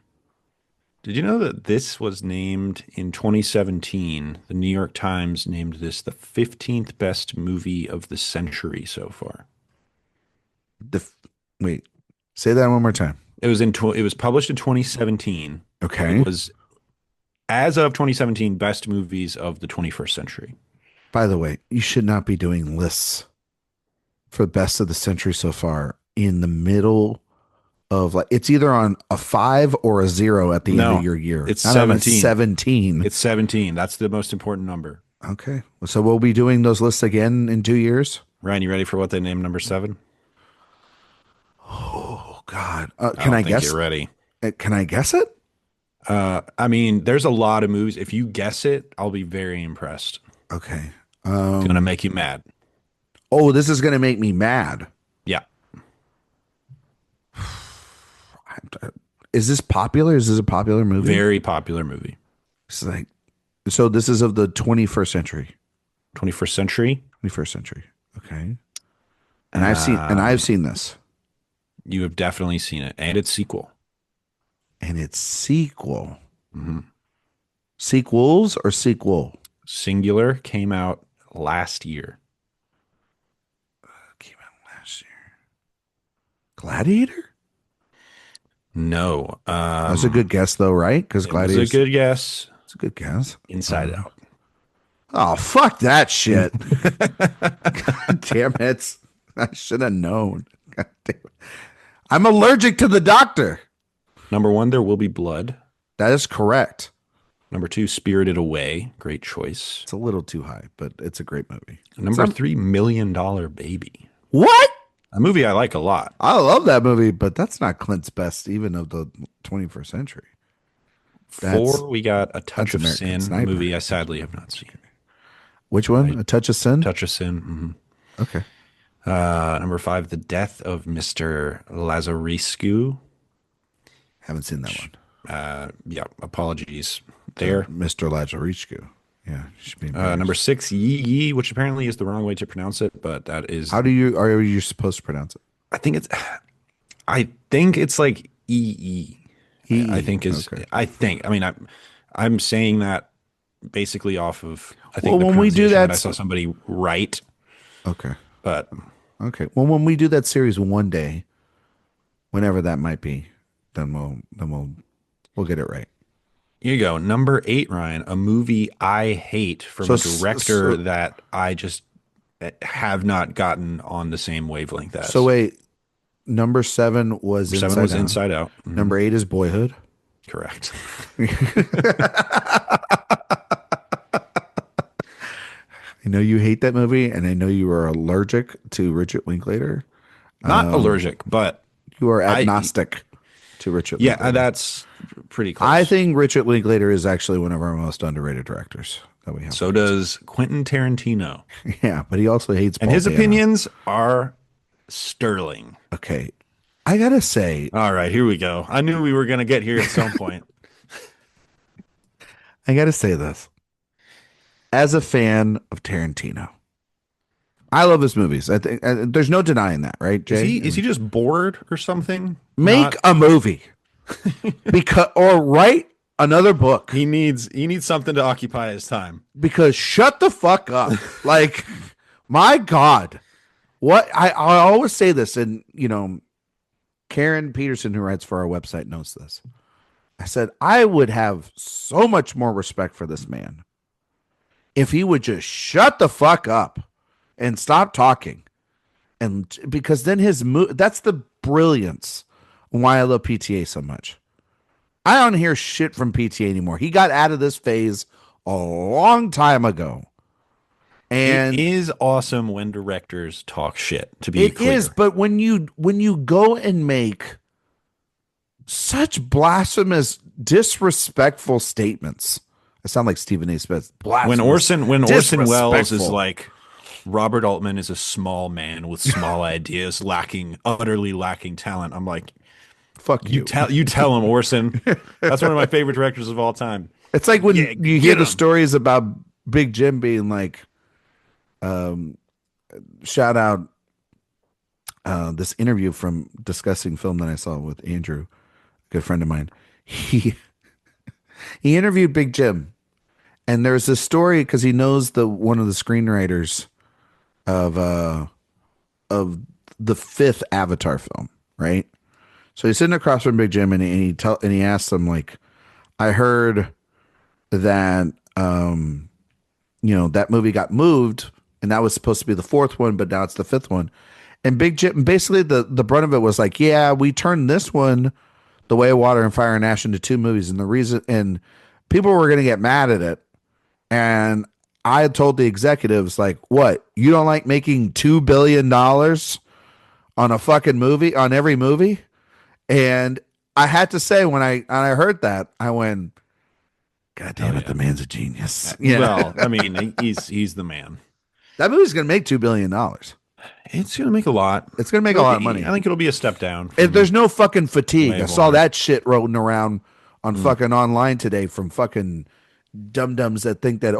Did you know that this was named in 2017? The New York Times named this the 15th best movie of the century so far. The wait, say that one more time. It was published in 2017. It Okay. was, as of 2017, best movies of the 21st century. By the way, you should not be doing lists for best of the century so far in the middle of like it's either on a 5 or a 0 at the end of No, your year, it's not on a 17. 17. It's 17. That's the most important number. Okay. So we'll be doing those lists again in 2 years. Ryan, you ready for what they named number seven? Oh God. I Can don't I think guess? you're ready. Can I guess it? I mean, there's a lot of movies. If you guess it, I'll be very impressed. Okay. It's gonna make you mad. Oh, this is gonna make me mad. Yeah. Is this popular? Is this a popular movie? Very popular movie. It's like so. This is of the 21st century. 21st century. 21st century. Okay. And I've seen this. You have definitely seen it, and its sequel. And it's sequel. Mm-hmm. Sequels or sequel? Singular came out last year. Came out last year. Gladiator? No. That's a good guess though, right? Because It was Gladiator. a good guess. It's a good guess. Inside Out. Oh, fuck that shit. God damn it. I should have known. God damn it. I'm allergic to the doctor. Number one, There Will Be Blood. That is correct. Number two, Spirited Away. Great choice. It's a little too high, but it's a great movie. Number three, $1 Million Baby. What? A movie I like a lot. I love that movie, but that's not Clint's best, even of the 21st century. Four, we got A Touch of American Sin, Sniper. movie I sadly have not seen. Which one? A Touch of Sin? Touch of Sin. Mhm. Okay. Number five, The Death of Mr. Lazarescu. Haven't seen that one. Yeah, apologies there. Mr. Lazarescu. Yeah. Should be Number six, Yi Yi, which apparently is the wrong way to pronounce it, but that is. are you supposed to pronounce it? I think it's like E. E. I think is. Okay. I mean, I'm saying that basically off of. I think Well, the when we do pronunciation that- I saw somebody write, Okay. but Okay. Well, when we do that series one day, whenever that might be, then we'll get it right. here you go. Number eight, Ryan, a movie I hate from a director that I just have not gotten on the same wavelength as. So wait, number 7 was seven was Inside Out. Mhm. Number 8 is Boyhood. Correct. I know you hate that movie, and I know you are allergic to Richard Linklater. Not allergic, but You are agnostic to Richard yeah, Linklater. that's pretty close. I think Richard Linklater is actually one of our most underrated directors that we have. So does Quentin Tarantino. Yeah, but he also hates And Paul his Dano. opinions are sterling. Okay. I got to say, All right, here we go. I knew we were going to get here at some point. this. As a fan of Tarantino, I love his movies. I think there's no denying that, right, Jay? Is he just bored or something? Make a movie or write another book He needs something to occupy his time. because shut the fuck up. Like, my God, what I always say this, and Karen Peterson, who writes for our website, knows this. I said I would have so much more respect for this man if he would just shut the fuck up and stop talking, and because then that's the brilliance why I love PTA so much. I don't hear shit from PTA anymore. He got out of this phase a long time ago. And it is awesome when directors talk shit, to be it clear. is, but when you go and make such blasphemous, disrespectful statements, I sound like Stephen A. Smith. When Orson Welles is disrespectful. like, Robert Altman is a small man with small ideas, utterly lacking talent. I'm like, fuck you. you tell him, Orson. That's one of my favorite directors of all time. It's like when Yeah, you hear get the 'em. stories about Big Jim being like, shout out this interview from Discussing Film that I saw with Andrew, a good friend of mine. He interviewed Big Jim, and there's this story because he knows the one of the screenwriters of of the fifth Avatar film, right? So he's sitting across from Big Jim, and he asks him like, "I heard that that movie got moved, and that was supposed to be the fourth one, but now it's the fifth one." And Big Jim, basically the brunt of it was like, "Yeah, we turned this one, The Way of Water and Fire and Ash, into two movies, and the reason and people were going to get mad at it." And I had told the executives, like, "What? You don't like making $2 billion on a fucking movie, on every movie?" And I had to say, when I heard that, I went, "God damn Oh, it, yeah. the man's a genius." Yeah, Well, I mean, he's the man. that movie's gonna make $2 billion. It's gonna make a lot. It's gonna make a lot of money. I think it'll be a step down. If there's no fucking fatigue, Way I of saw Water. that shit rolling around on fucking online today from fucking dum dums that think that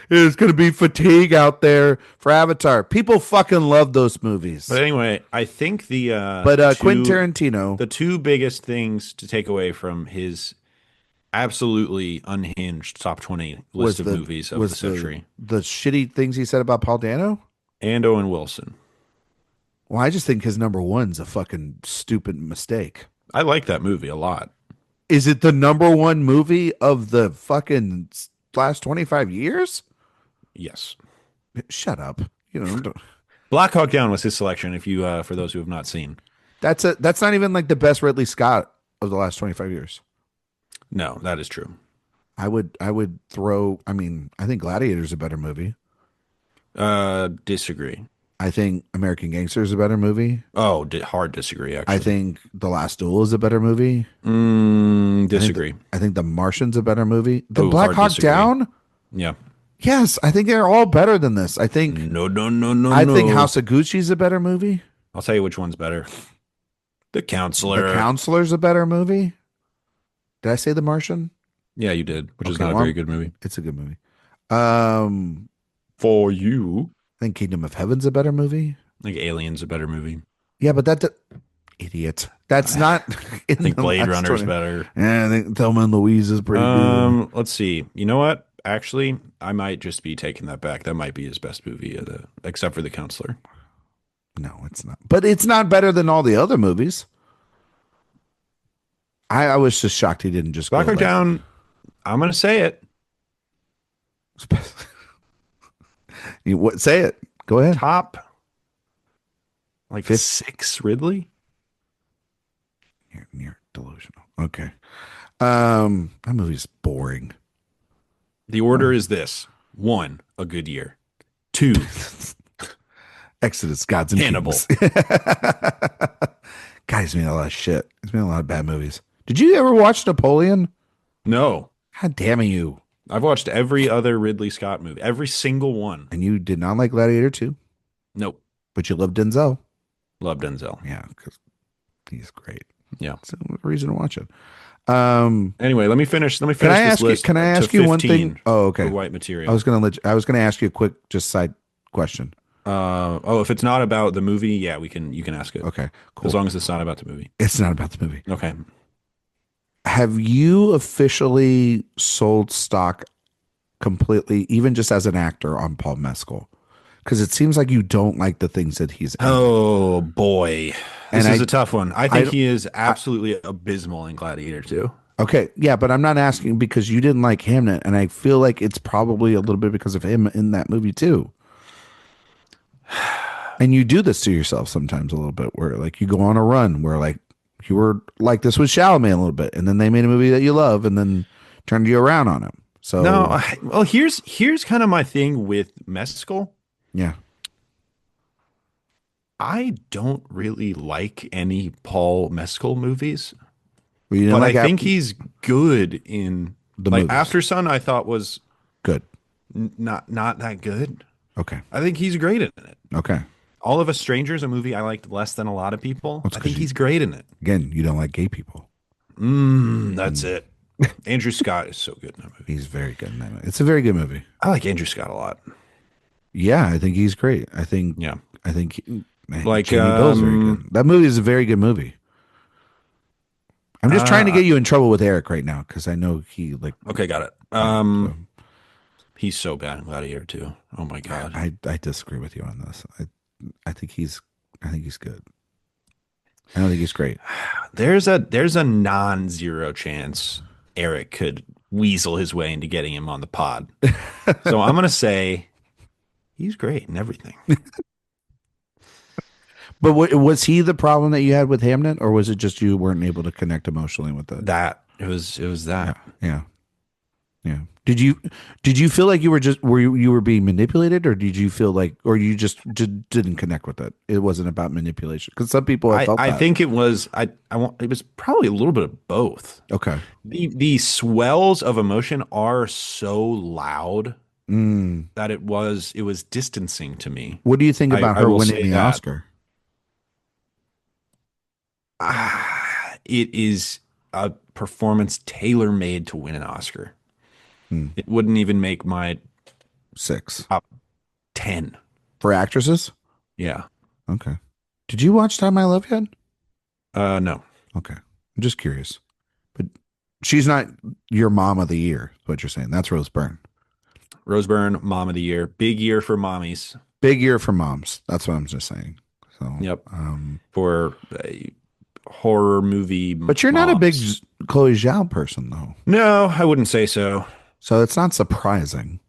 it's gonna be fatigue out there for Avatar. People fucking love those movies. But anyway, I think Quentin Tarantino the two biggest things to take away from his absolutely unhinged top 20 list of movies of the century, the shitty things he said about Paul Dano. and Owen Wilson. Well, I just think his number one's a fucking stupid mistake. I like that movie a lot. Is it the number one movie of the fucking last 25 years? Yes. Shut up. Black Hawk Down was his selection. If you, for those who have not seen, that's not even like the best Ridley Scott of the last 25 years. no, that is true. I would throw, I mean, I think Gladiator's a better movie. Disagree. I think American Gangster is a better movie. Oh, hard disagree. Actually, I think The Last Duel is a better movie. Disagree. I think The Martian's a better movie. The Oh, Black hard Hawk disagree. Down? Yeah. Yes, I think they're all better than this. I think No. I think House of Gucci's a better movie. I'll tell you which one's better. The Counselor. The Counselor's a better movie. Did I say The Martian? Yeah, you did, which is Okay, not a well, very good movie. It's a good movie. I For you, think Kingdom of Heaven's a better movie. I think Alien's a better movie. Yeah, but idiot. That's not. I think Blade Runner's better. Yeah, I think Thelma and Louise is pretty good. Let's see. You know what? Actually, I might just be taking that back. That might be his best movie, except for The Counselor. No, it's not. But it's not better than all the other movies. I was just shocked he didn't just Black go Hawk Down. I'm gonna say it. Say it. Go ahead. Top, like Fifth? 6 Ridley. You're delusional. Okay. That movie's boring. The order is this: 1, a good year; 2, Exodus, Gods and Hannibal. Kings. Guy's made a lot of shit. He's made a lot of bad movies. Did you ever watch Napoleon? No, God damn you. I've watched every other Ridley Scott movie, every single one. And you did not like Gladiator 2, Nope. but you love Denzel. Love Denzel. Yeah, because he's great. Yeah. It's a reason to watch it. Anyway, let me finish. Let me Can finish I this ask you? list. Can I to ask you one 15 thing? Oh, okay. for white material. I was gonna ask you a quick, just side question. If it's not about the movie, yeah, you can ask it. Okay, cool. As long as it's not about the movie. It's not about the movie. Okay. Have you officially sold stock completely, even just as an actor, on Paul Mescal? Because it seems like you don't like the things that he's in. Oh boy, this And is a tough one. I think I- he is absolutely abysmal in Gladiator 2. Okay, yeah, but I'm not asking because you didn't like Hamnet, and I feel like it's probably a little bit because of him in that movie too. And you do this to yourself sometimes a little bit, where like you go on a run where like you were like this with Chalamet a little bit, and then they made a movie that you love, and then turned you around on him. So No, well, here's kind of my thing with Mescal. yeah, I don't really like any Paul Mescal movies, well, you but know, I like think he's good in The like movies. After Sun. I thought was good. not that good. Okay, I think he's great in it. okay. All of Us Strangers, a movie I liked less than a lot of people. That's I 'cause think you- he's great in it. Again, you don't like gay people. That's it. Andrew Scott is so good in that movie. He's very good in that movie. It's a very good movie. I like Andrew Scott a lot. Yeah, I think he's great. I think Yeah. man, Like, Jamie Bell's very good. That movie is a very good movie. I'm just trying to get you in trouble with Eric right now because I know he like. Okay, got it. Yeah, so He's so bad in Gladiator too. Oh my god. I disagree with you on this. I think he's good. I don't think he's great. There's a non-zero chance Eric could weasel his way into getting him on the pod. So I'm gonna say he's great in everything. But was he the problem that you had with Hamnet, or was it just you weren't able to connect emotionally with it? That it was Yeah, that. yeah, yeah. Did you feel like you were being manipulated, or did you feel like, or you just didn't connect with it? It wasn't about manipulation because some people have felt I that. think it was it was probably a little bit of both. Okay. The swells of emotion are so loud Mm. that it was distancing to me. What do you think about I her will winning say the that. Oscar? It is a performance tailor-made to win an Oscar. Hmm. It wouldn't even make my 6 top 10. for actresses. Yeah. Okay. Did you watch Time I Love yet? No. Okay. I'm just curious. But she's not your mom of the year, is what you're saying. That's Rose Byrne. Rose Byrne, Mom of the Year. Big year for mommies. Big year for moms. That's what I'm just saying. So, Yep. For a horror movie but you're not a big moms. Chloe Zhao person, though. No, I wouldn't say so. So it's not surprising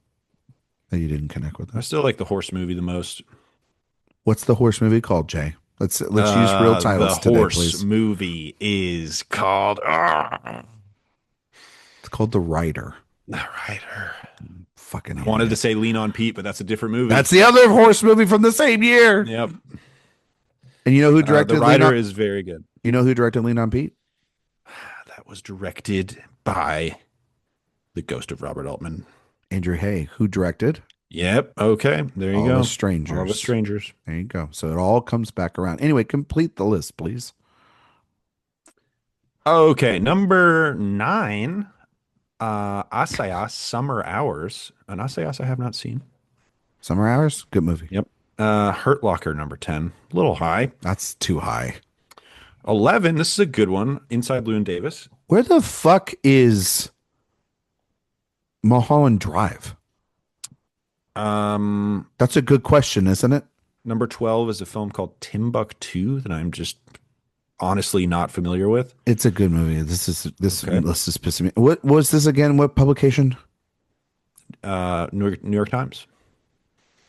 that you didn't connect with I it. still like the horse movie the most. What's the horse movie called, Jay? Let's use real The titles today, horse please. movie is called It's called The Rider. The Rider. Fucking I wanted to idiot. say Lean on Pete, but that's a different movie. That's the other horse movie from the same year. Yep. And you know who directed The Lean Rider on? is very good. You know who directed Lean on Pete? That was directed by the ghost of Robert Altman. Andrew Hay, who directed Yep. Okay. There you All go. the Strangers. All the Strangers. There you go. So it all comes back around. Anyway, complete the list, please. Okay. Number 9, Asayas Summer Hours. An Asayas I have not seen. Summer Hours, good movie. Yep. Hurt Locker, number 10. A little high. That's too high. 11. This is a good one. Inside Llewyn Davis. Where the fuck is Mulholland Drive? That's a good question, isn't it? Number 12 is a film called Timbuktu that I'm just honestly not familiar with. It's a good movie. This Okay. list is pissing me. What was this again? What publication? New York Times.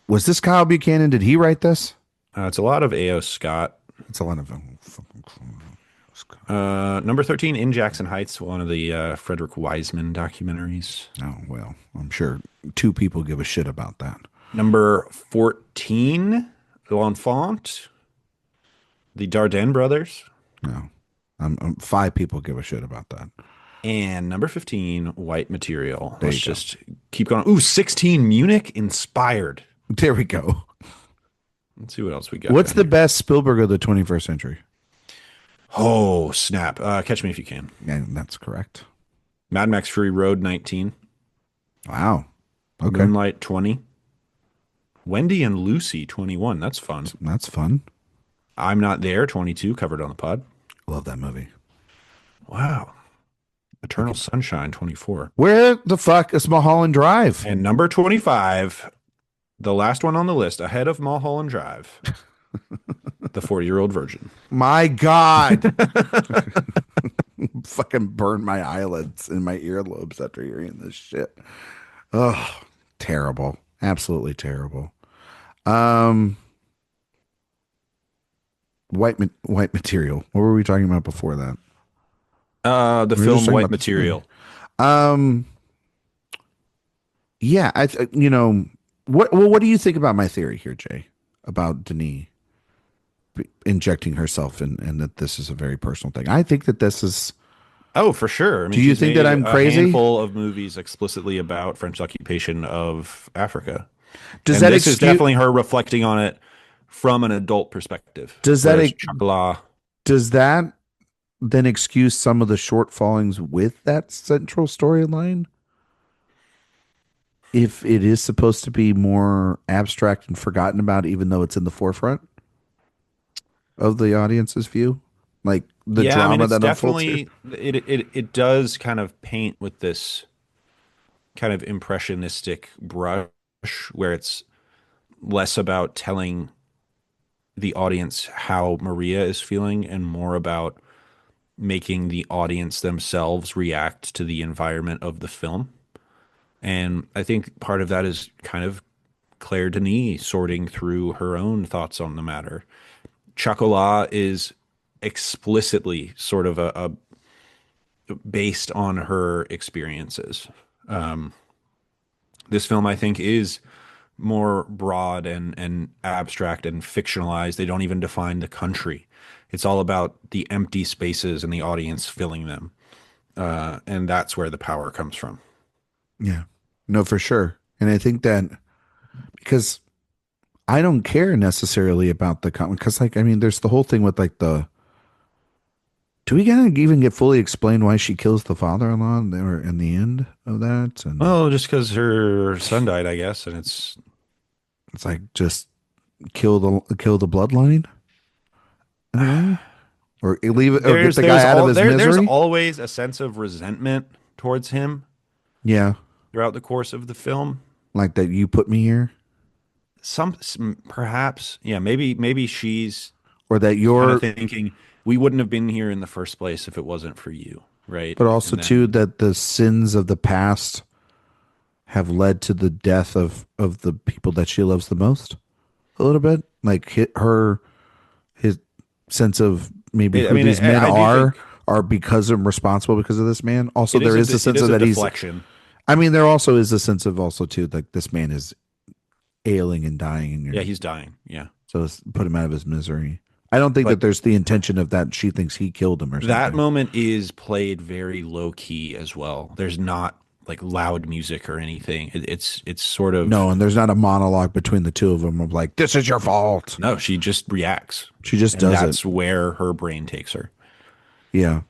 Was this Kyle Buchanan? Did he write this? It's a lot of A.O. Scott. It's a lot of Number 13, In Jackson Heights, one of the Frederick Wiseman documentaries. Oh, well, I'm sure 2 people give a shit about that. Number 14, L'Enfant, the Dardenne brothers. No. 5 people give a shit about that. And number 15, White Material. There Let's you go. just keep going. Ooh, 16, Munich Inspired. There we go. Let's see what else we got. What's down the here. best Spielberg of the 21st century? Oh, snap. Catch Me If You Can. Yeah, that's correct. Mad Max Fury Road, 19. Wow. Okay. Moonlight, 20. Wendy and Lucy, 21. That's fun. That's fun. I'm Not There, 22, covered on the pod. Love that movie. Wow. Eternal Sunshine, 24. Where the fuck is Mulholland Drive? And number 25, the last one on the list, ahead of Mulholland Drive, The 40-Year-Old Virgin. My God. Fucking burn my eyelids and my earlobes after hearing this shit. Oh, terrible. Absolutely terrible. White Material. What were we talking about before that? The We were film just talking White about the Material. Yeah, what do you think about my theory here, Jay? About Denis injecting herself and that this is a very personal thing. I think that this is. Oh, for sure. I mean, Do you she's think that made I'm a crazy? handful of movies explicitly about French occupation of Africa. Does And that this is excuse? definitely her reflecting on it from an adult perspective. Does that Whereas ex- Chocolat, Does that then excuse some of the shortfallings with that central storyline? If it is supposed to be more abstract and forgotten about, even though it's in the forefront of the audience's view, like the Yeah, I mean, drama it's that unfolds here. definitely it does kind of paint with this kind of impressionistic brush where it's less about telling the audience how Maria is feeling and more about making the audience themselves react to the environment of the film. And I think part of that is kind of Claire Denis sorting through her own thoughts on the matter. Chocolat is explicitly sort of a based on her experiences. This film, I think, is more broad and abstract and fictionalized. They don't even define the country. It's all about the empty spaces and the audience filling them. And that's where the power comes from. Yeah. No, for sure. And I think that because I don't care necessarily about the comic, because like I mean, there's the whole thing with like the. Do we gonna even get fully explained why she kills the father-in-law or in the end of that? And Well, just because her son died, I guess, and it's like just kill the bloodline in a way, or leave it, or get the guy out of his there's misery. always a sense of resentment towards him Yeah, throughout the course of the film. like that you put me here, Perhaps, yeah, maybe she's or that kind of you're, thinking we wouldn't have been here in the first place if it wasn't for you, right? but also And too then that the sins of the past have led to the death of the people that she loves the most. A little bit, like his sense of maybe I who mean, these men I do think are because I'm responsible because of this man. Also, there is a it sense is of a that he's. deflection. I mean, there also is a sense of also too like this man is ailing and dying, and Yeah, you're he's dying. Yeah. so put him out of his misery. I don't think that But there's the intention of that. She thinks he killed him or that something. moment is played very low key as well. There's not like loud music or anything. It's sort No, of and there's not a monologue between the two of them of like, "This is your fault." no, she just reacts. She just And does it. that's where her brain takes her. Yeah,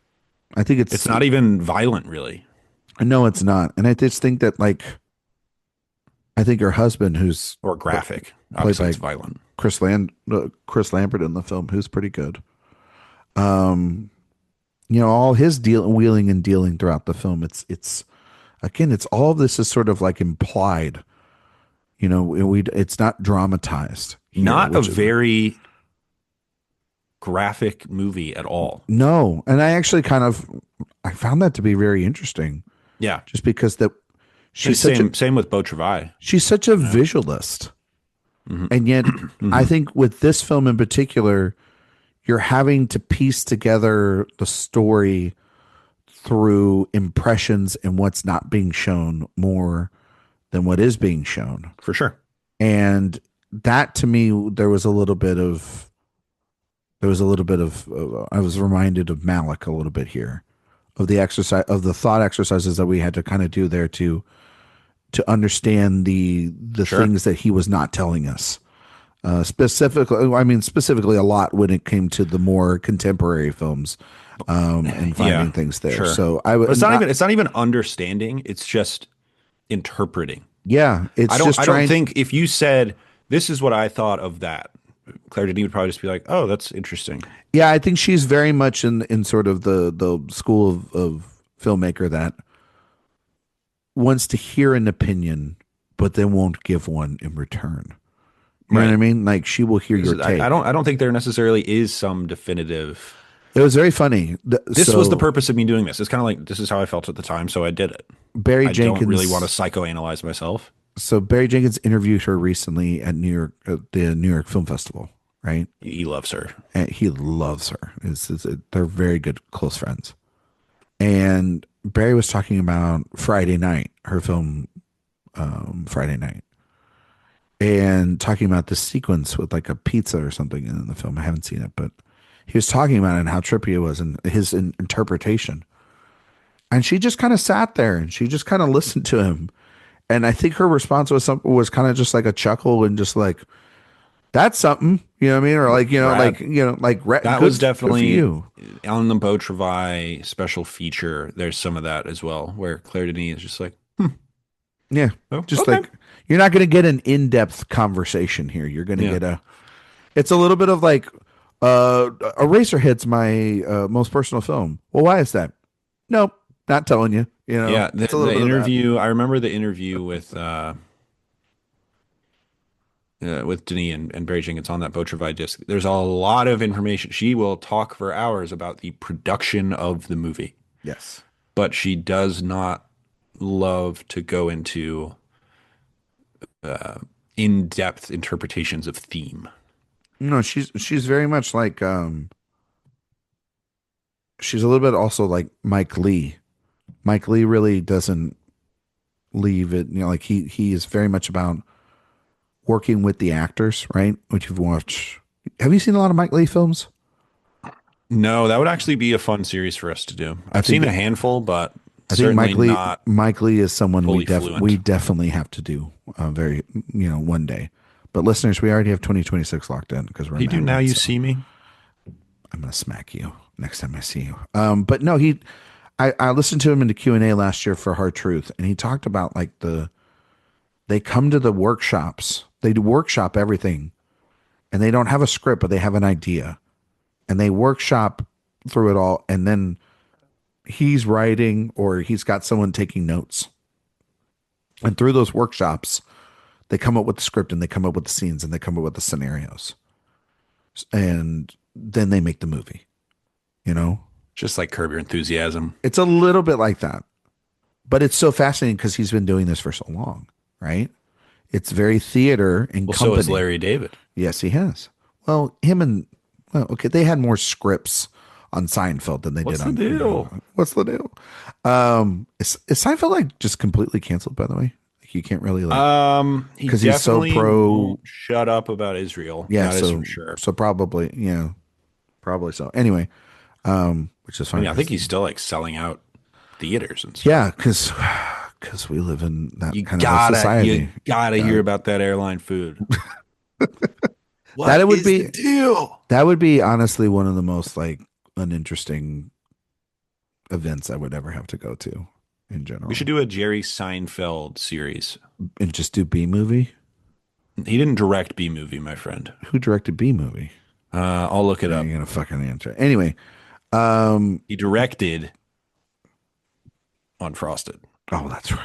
I think It's not even violent really no, it's not, and I just think that like I think her husband, who's or graphic. played Obviously by it's violent. Chris Lambert in the film, who's pretty good. Um, all his wheeling and dealing throughout the film. It's again, it's all of this is sort of like implied. It's not dramatized here, Not a which very graphic movie at all. no, and I found that to be very interesting, Yeah. just because that And she's such a same with Beau Travail. she's such a Yeah. visualist, Hmm. and yet I Hmm. think with this film in particular, you're having to piece together the story through impressions and what's not being shown more than what is being shown. For sure. And that to me, I was reminded of Malik a little bit here, of the thought exercises that we had to kind of do there to understand the Sure. things that he was not telling us. Specifically a lot when it came to the more contemporary films, and Yeah. finding things there. Sure. So I But would not, it's not even understanding, it's just interpreting. yeah, it's just I don't trying. think if you said this is what I thought of that, Claire Denis would probably just be like, "Oh, that's interesting." Yeah, I think she's very much in sort of the school of filmmaker that wants to hear an opinion, but then won't give one in return. You know what I Right. mean? Like she will hear your take. I don't think there necessarily is some definitive. It was very funny. This was the So purpose of me doing this. It's kind of like this is how I felt at the time, so I did it. Barry I don't really want to Jenkins. psychoanalyze myself. So Barry Jenkins interviewed her recently at the New York Film Festival, right? He loves her. And he loves her. They're very good close friends. And Barry was talking about Friday Night, her film, Friday Night, and talking about this sequence with like a pizza or something in the film. I haven't seen it, but he was talking about it and how trippy it was and his interpretation. And she just kind of sat there and she just kind of listened to him. And I think her response was kind of just like a chuckle and just like, that's something, you know what I mean? Or like, Rad. That was good for definitely you. on the Beau Travail special feature. There's some of that as well, where Claire Denis is just like, Yeah. oh, Just okay. like, you're not going to get an in-depth conversation here. You're going to Yeah. get it's a little bit of like, Eraserhead's my most personal film. Well, why is that? Nope, not telling you. You know, Yeah, it's a the little bit of that. interview. I remember the interview with Denis and Beijing. It's on that Botravai disc. There's a lot of information. She will talk for hours about the production of the movie, Yes. but she does not love to go into in-depth interpretations of theme. No, she's very much like she's a little bit also like Mike Lee. Mike Lee really doesn't leave it, like he is very much about working with the actors, right? Which you've watched. Have you seen a lot of Mike Lee films? No, that would actually be a fun series for us to do. I I've think seen a handful, but I think certainly not Mike Lee is someone fully we fluent. definitely have to do very one day. But listeners, we already have 2026 locked in because we're in Hey, that do Now month. You So See Me? I'm gonna smack you next time I see you. But no, I listened to him in the Q&A last year for Hard Truth, and he talked about like they come to the workshops, they do workshop everything, and they don't have a script, but they have an idea, and they workshop through it all, and then he's writing or he's got someone taking notes, and through those workshops, they come up with the script and they come up with the scenes and they come up with the scenarios, and then they make the movie. You know, Just like Curb Your Enthusiasm. it's a little bit like that. But it's so fascinating because he's been doing this for so long, right? It's very theater and Well, so is company. Larry David. Yes, he has. Well, okay, they had more scripts on Seinfeld than they did What's the on. deal? What's the deal? Is Seinfeld like just completely canceled? By the way, like you can't really like He because he's so definitely pro. won't shut up about Israel. Yeah, That is for sure. so probably probably so. Anyway, which is I fine mean, I think because he's still like selling out theaters and yeah, stuff. because we live in that You kind of a gotta, you society. gotta Uh, hear about that airline food. that What it would is be the deal? That would be honestly one of the most like uninteresting events I would ever have to go to in We should general. do a Jerry Seinfeld series. And just do B movie. He didn't direct B movie, my friend. Who directed B movie? I'll look it I up. ain't gonna fucking answer. Anyway, um, He directed Unfrosted. oh, that's right.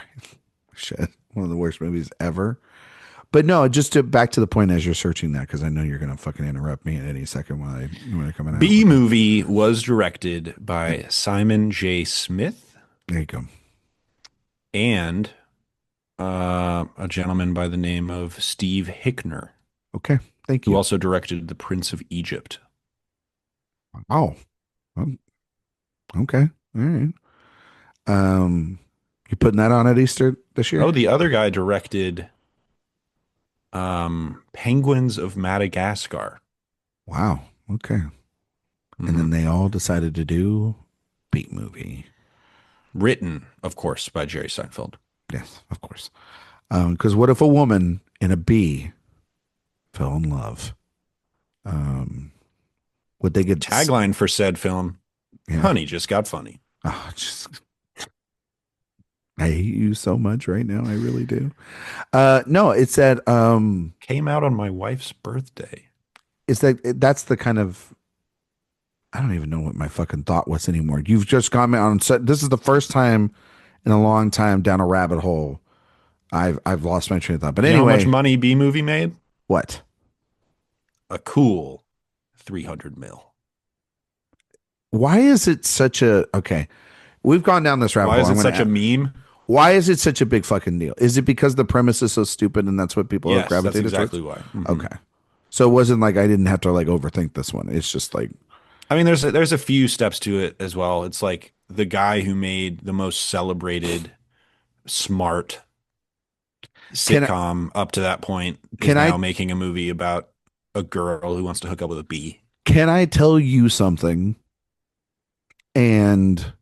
Shit, one of the worst movies ever. But no, just to back to the point as you're searching that because I know you're gonna fucking interrupt me at any second when I coming out B with it. movie was directed by Simon J. Smith There you go. and a gentleman by the name of Steve Hickner, Okay, thank who you. also directed The Prince of Egypt. Oh, um, okay, all right. You putting that on at Easter this year? Oh, the other guy directed Penguins of Madagascar. Wow. Okay. And Mhm. then they all decided to do beat movie. Written, of course, by Jerry Seinfeld. Yes, of course. Because what if a woman and a bee fell in love? Um, would they get? Tagline for said film: Yeah. Honey just got funny. Oh, just I hate you so much right now. I really do. No, it's that. Came out on my wife's birthday. It's that. That's the kind of. I don't even know what my fucking thought was anymore. You've just got me on set. This is the first time in a long time down a rabbit hole. I've lost my train of thought. But You know how much anyway, money B movie made? what? A cool 300 mil. Why is it such a okay? We've gone down this rabbit Why hole. is it such a meme? Why is it such a big fucking deal? Is it because the premise is so stupid and that's what people have Yes, that's gravitated exactly towards? why. Mhm. Okay. So it wasn't like I didn't have to like overthink this one. It's just like I mean, there's a few steps to it as well. It's like the guy who made the most celebrated smart can I sitcom up to that point is can now I making a movie about a girl who wants to hook up with a bee. can I tell you something? And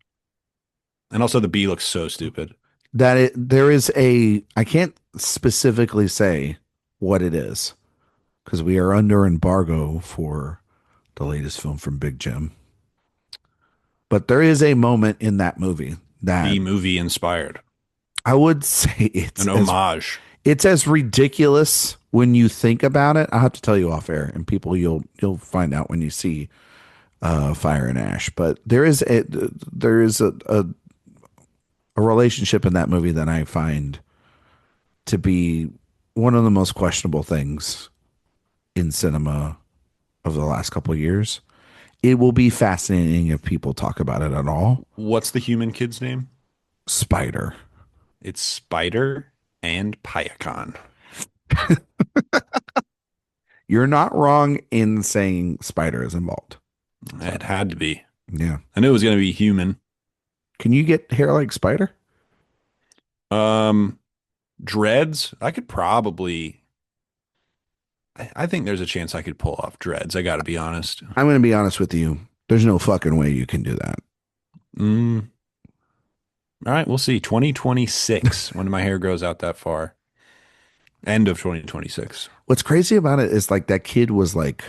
And also the bee looks so stupid. there is a I can't specifically say what it is because we are under embargo for the latest film from Big Jim. But there is a moment in that movie that Bee movie inspired. I would say An homage. It's as ridiculous when you think about it. I'll have to tell you off air, and people you'll find out when you see Fire and Ash. But there is a relationship in that movie that I find to be one of the most questionable things in cinema of the last couple of years. It will be fascinating if people talk about it at all. What's the human kid's name? Spider. It's Spider and Pyacon. You're not wrong in saying Spider is involved. It had to be. Yeah. I knew it was going to be human. Can you get hair like Spider? Dreads. I could probably. I think there's a chance I could pull off dreads. I got to be honest. I'm going to be honest with you. There's no fucking way you can do that. All right, we'll see. 2026, when my hair grows out that far. End of 2026. What's crazy about it is like that kid was like,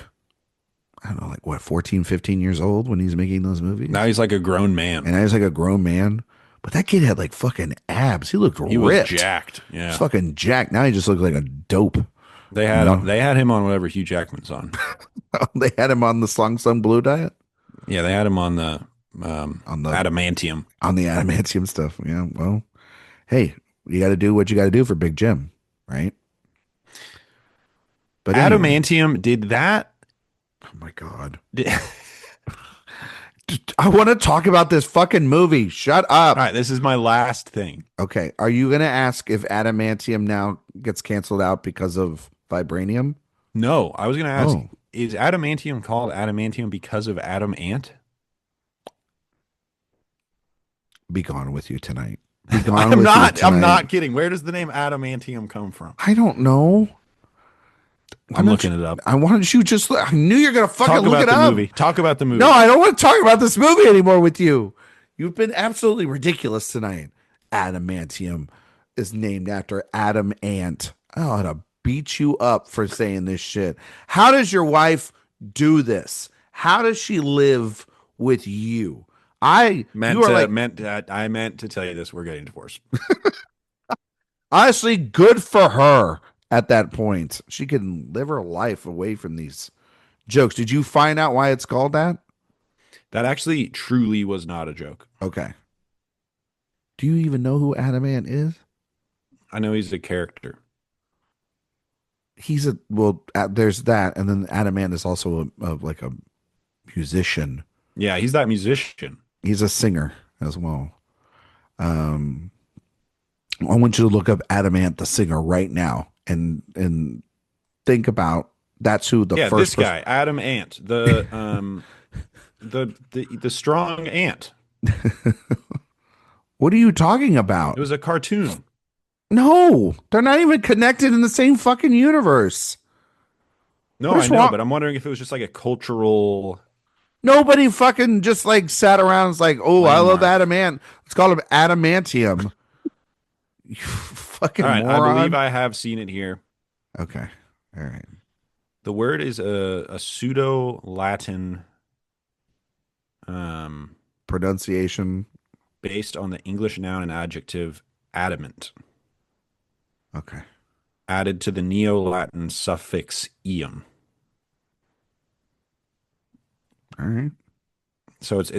I don't know, like what, 14, 15 years old when he's making those movies? Now he's like a grown man. And now he's like a grown man. But that kid had like fucking abs. He looked He ripped. was jacked. Yeah. He's fucking jacked. Now he just looked like a dope. They had him on whatever Hugh Jackman's on. They had him on the Song Sung Blue diet? Yeah, they had him on the adamantium. On the adamantium stuff. Yeah, well, hey, you got to do what you got to do for Big Jim, right? But anyway. Adamantium did that. Oh my God. I want to talk about this fucking movie. Shut up. All right, this is my last thing. Okay. Are you going to ask if adamantium now gets canceled out because of vibranium? No, I was going to ask, is adamantium called adamantium because of Adam Ant? Be gone with you tonight. Be gone I'm with you not. tonight. I'm not kidding. Where does the name adamantium come from? I don't know. I'm looking it up. I wanted you just. I knew you're gonna fucking Talk look about it the up. movie. Talk about the movie. No, I don't want to talk about this movie anymore with you. You've been absolutely ridiculous tonight. Adamantium is named after Adam Ant. I ought to beat you up for saying this shit. How does your wife do this? How does she live with you? I meant to tell you this. We're getting divorced. Honestly, good for her at that point. She can live her life away from these jokes. Did you find out why it's called that? That actually truly was not a joke. Okay. Do you even know who Adamant is? I know he's a character. He's there's that. And then Adamant is also like a musician. Yeah, he's that musician. He's a singer as well. I want you to look up Adamant the singer right now and think about that's who the first this guy, Adam Ant, the strong ant. What are you talking about? It was a cartoon. No, they're not even connected in the same fucking universe. No, I know, but I'm wondering if it was just like a cultural. Nobody fucking just like sat around and was like, oh, landmark. I love Adamant. Let's call him Adamantium. You fucking all right, moron. I believe I have seen it here. Okay. All right. The word is a pseudo-Latin pronunciation based on the English noun and adjective adamant. Okay. Added to the Neo-Latin suffix ium. All right. So it's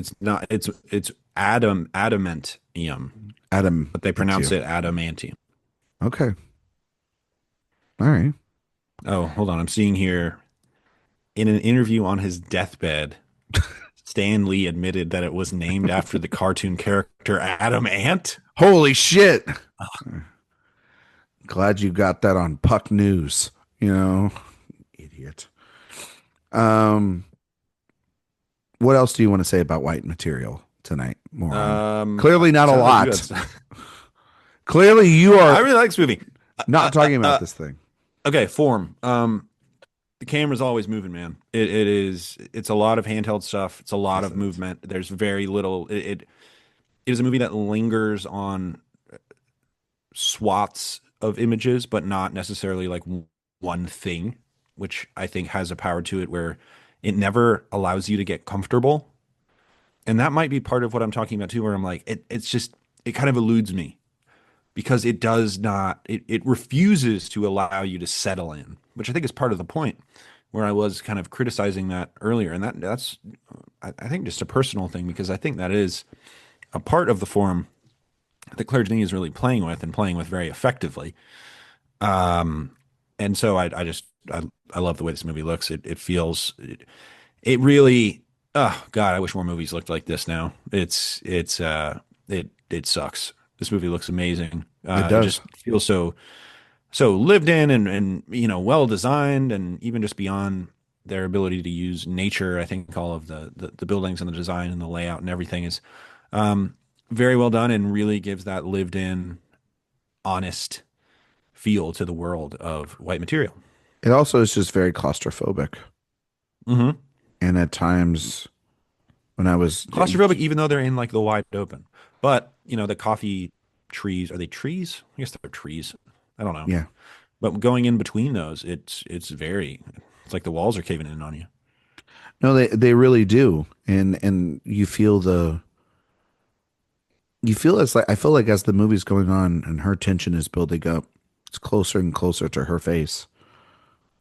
adamantium. Adam. But they pronounce it adamantium. Okay. All right. Oh, hold on. I'm seeing here in an interview on his deathbed, Stan Lee admitted that it was named after the cartoon character Adam Ant. Holy shit. Glad you got that on Puck News, idiot. What else do you want to say about White Material tonight? More. Clearly not a lot. Clearly you are. I really like this movie. Not talking about this thing. Okay, form. The camera's always moving, man. It's a lot of handheld stuff. It's a lot of movement. There's very little. It is a movie that lingers on swaths of images, but not necessarily like one thing, which I think has a power to it where it never allows you to get comfortable. And that might be part of what I'm talking about too, where I'm like, it kind of eludes me. because it does not, it refuses to allow you to settle in, which I think is part of the point where I was kind of criticizing that earlier. And that's, I think, just a personal thing, because I think that is a part of the form that Claire Denis is really playing with, and playing with very effectively. And so I love the way this movie looks. It feels, it really, oh God, I wish more movies looked like this now. It sucks. This movie looks amazing. It It does. just feels so lived in, and well designed, and even just beyond their ability to use nature. I think all of the buildings and the design and the layout and everything is very well done, and really gives that lived in, honest feel to the world of white material. It also is just very claustrophobic. Mm-hmm. And at times when I was, Claustrophobic, even though they're in like the wide open. But the coffee trees, are they trees? I guess they're trees. I don't know. yeah, But going in between those, it's like the walls are caving in on you. no, they really do. And you feel it's like, I feel like as the movie's going on and her tension is building up, it's closer and closer to her face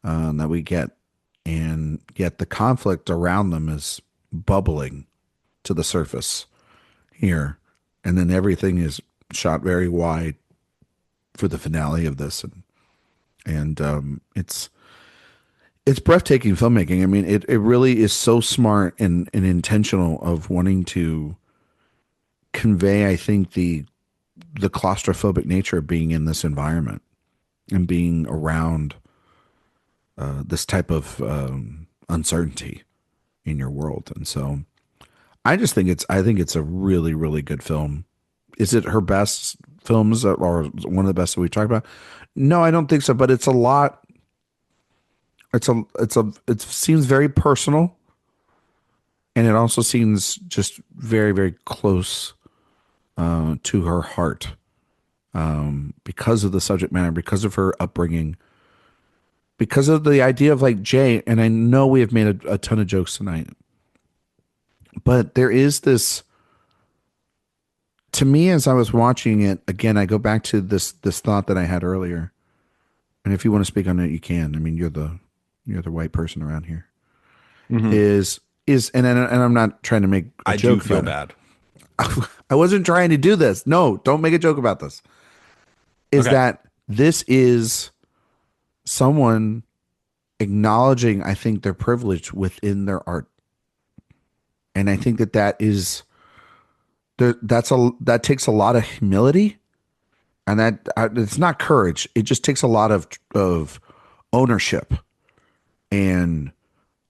that we get. And yet the conflict around them is bubbling to the surface here. And then everything is shot very wide for the finale of this. And it's breathtaking filmmaking. I mean, it really is so smart and intentional of wanting to convey, I think, the claustrophobic nature of being in this environment and being around this type of uncertainty in your world. And so I think it's a really, really good film. Is it her best films, or one of the best that we talked about? No, I don't think so, but it's a lot. It seems very personal, and it also seems just very, very close to her heart, because of the subject matter, because of her upbringing, because of the idea of like Jay. And I know we have made a ton of jokes tonight, but there is this, to me, as I was watching it again, I go back to this thought that I had earlier. And if you want to speak on it, you can. I mean, you're the white person around here. Mm-hmm. And I'm not trying to make a I do joke feel about bad. it. I wasn't trying to do this. No, don't make a joke about this. Is Okay. that this is someone acknowledging, I think, their privilege within their art. And I think that is that takes a lot of humility, and that it's not courage. It just takes a lot of ownership and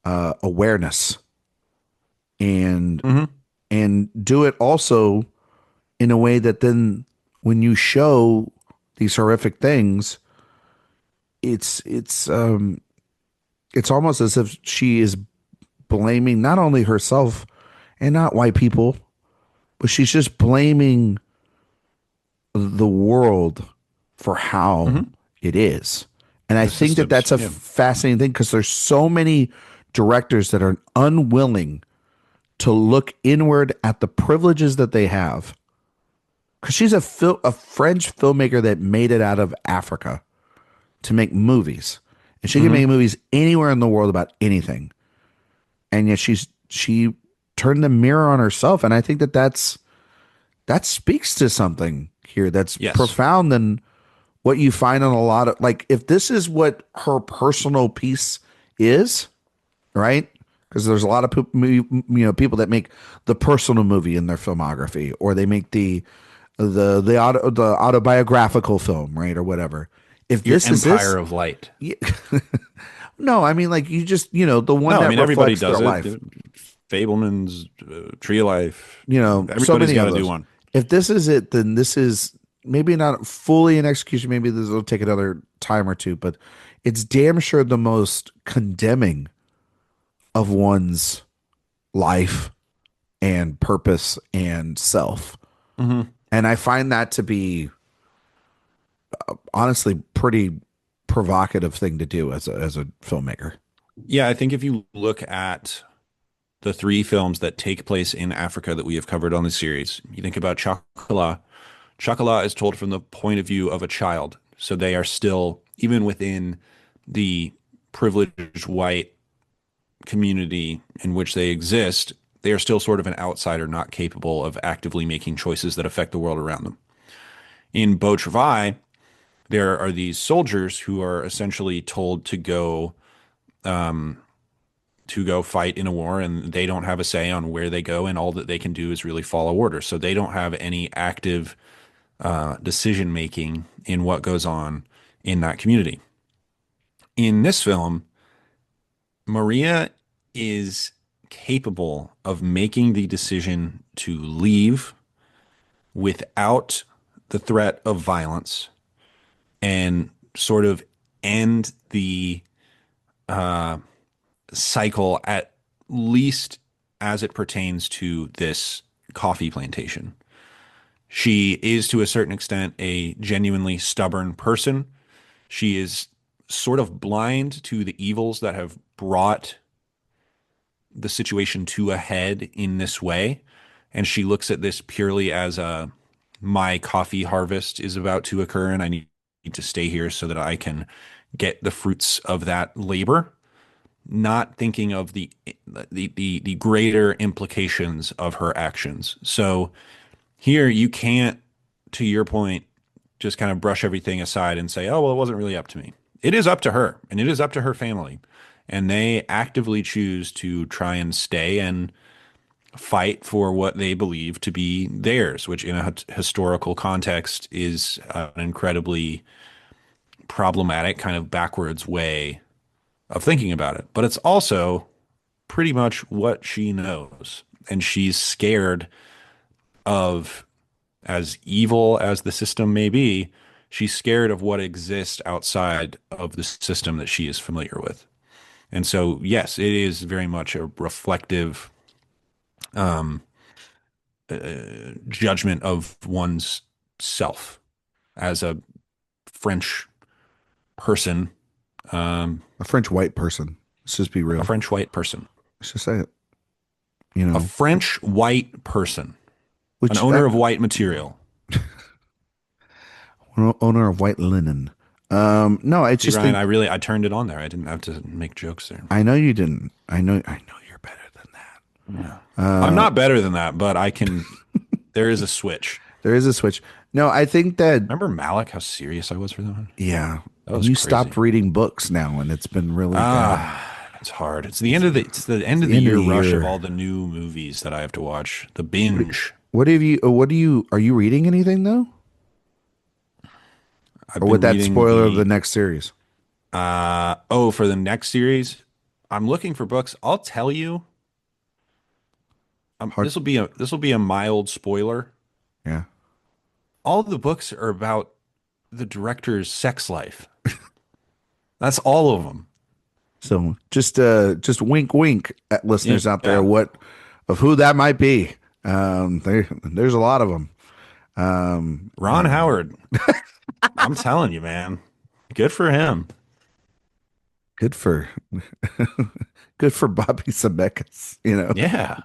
awareness, and Mm-hmm. and do it also in a way that then when you show these horrific things, it's it's almost as if she is blaming not only herself and not white people, but she's just blaming the world for how Mm-hmm. it is. And I The think that systems. that's a Yeah. fascinating thing, because there's so many directors that are unwilling to look inward at the privileges that they have. Because she's a French filmmaker that made it out of Africa to make movies, and she can Mm-hmm. make movies anywhere in the world about anything. And yet she turned the mirror on herself, and I think that speaks to something here that's Yes. profound than what you find on a lot of, like, if this is what her personal piece is, right? Because there's a lot of people that make the personal movie in their filmography, or they make the autobiographical film, right, or whatever. If Your this is empire this, of light. yeah, no, I mean, like, you just, the one No, I that mean everybody reflects their does it. life. Fableman's Tree of Life. So Everybody's many got of to do those. one. If this is it, then this is maybe not fully an execution. Maybe this will take another time or two, but it's damn sure the most condemning of one's life and purpose and self. Mm-hmm. And I find that to be honestly pretty provocative thing to do as a filmmaker. Yeah, I think if you look at the three films that take place in Africa that we have covered on the series, you think about Chocolat, Chocolat is told from the point of view of a child. So they are still, even within the privileged white community in which they exist, they are still sort of an outsider, not capable of actively making choices that affect the world around them. In Beau Travail, there are these soldiers who are essentially told to go fight in a war, and they don't have a say on where they go, and all that they can do is really follow orders. So they don't have any active decision making in what goes on in that community. In this film, Maria is capable of making the decision to leave without the threat of violence and sort of end the cycle, at least as it pertains to this coffee plantation. She is, to a certain extent, a genuinely stubborn person. She is sort of blind to the evils that have brought the situation to a head in this way. And she looks at this purely as a my coffee harvest is about to occur, and I need to stay here so that I can get the fruits of that labor, not thinking of the greater implications of her actions. So here you can't, to your point, just kind of brush everything aside and say, oh, well, it wasn't really up to me. It is up to her, and it is up to her family. And they actively choose to try and stay and fight for what they believe to be theirs, which in a historical context is an incredibly problematic, kind of backwards way of thinking about it. But it's also pretty much what she knows. And she's scared of, as evil as the system may be, she's scared of what exists outside of the system that she is familiar with. And so, yes, it is very much a reflective judgment of one's self as a French person, A French white person. Let's just be a real. French white person, Let's just say it. You a know, French white person, an which owner of white material. owner of white linen. No, I See, just Ryan, think I turned it on there. I didn't have to make jokes there. I know you didn't. I know you're better than that. I'm not better than that, but I can. There is a switch. There is a switch. No, I think that Remember Malik? How serious I was for that one. yeah. That And was you crazy. stopped reading books now, and it's been really bad. It's hard. It's the end of the end of the End of year the rush of year. all the new movies that I have to watch. The binge. What have you? What do you? Are you reading anything though, I've or would been that reading spoiler the next series? for the next series. I'm looking for books. I'll tell you. Hard. This will be a mild spoiler. Yeah. All of the books are about the director's sex life. That's all of them. So just wink, wink at listeners out there. Yeah. What of who that might be? There's a lot of them. Ron Howard. I'm telling you, man. Good for him. Good for good for Bobby Zemeckis. You know, Yeah.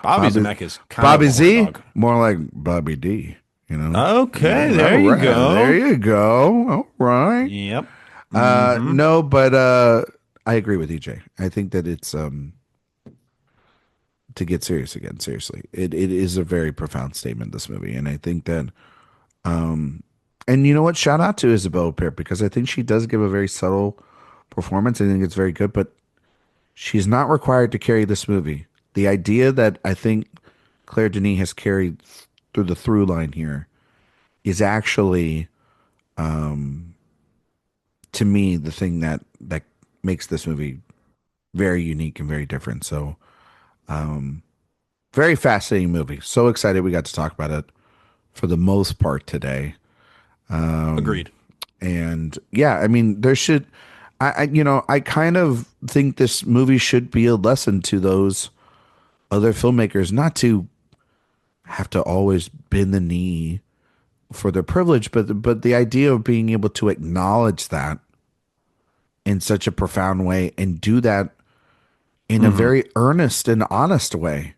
Bobby Bobby Zemeckis kind Bobby of a horn Z, dog. more like Bobby D. You know. Okay, Yeah, there all you right. There go. you go. All right. Yep. Hmm. No, but I agree with EJ. I think that it's to get serious again. Seriously, it is a very profound statement. This movie, and I think that and you know what? Shout out to Isabelle Huppert because I think she does give a very subtle performance. I think it's very good, but she's not required to carry this movie. The idea that I think Claire Denis has carried through the through line here is actually, to me, the thing that makes this movie very unique and very different. So, very fascinating movie. So excited we got to talk about it for the most part today. Agreed. And yeah, I mean, there should, I kind of think this movie should be a lesson to those other filmmakers not to have to always bend the knee for their privilege, but the idea of being able to acknowledge that in such a profound way and do that in a very earnest and honest way.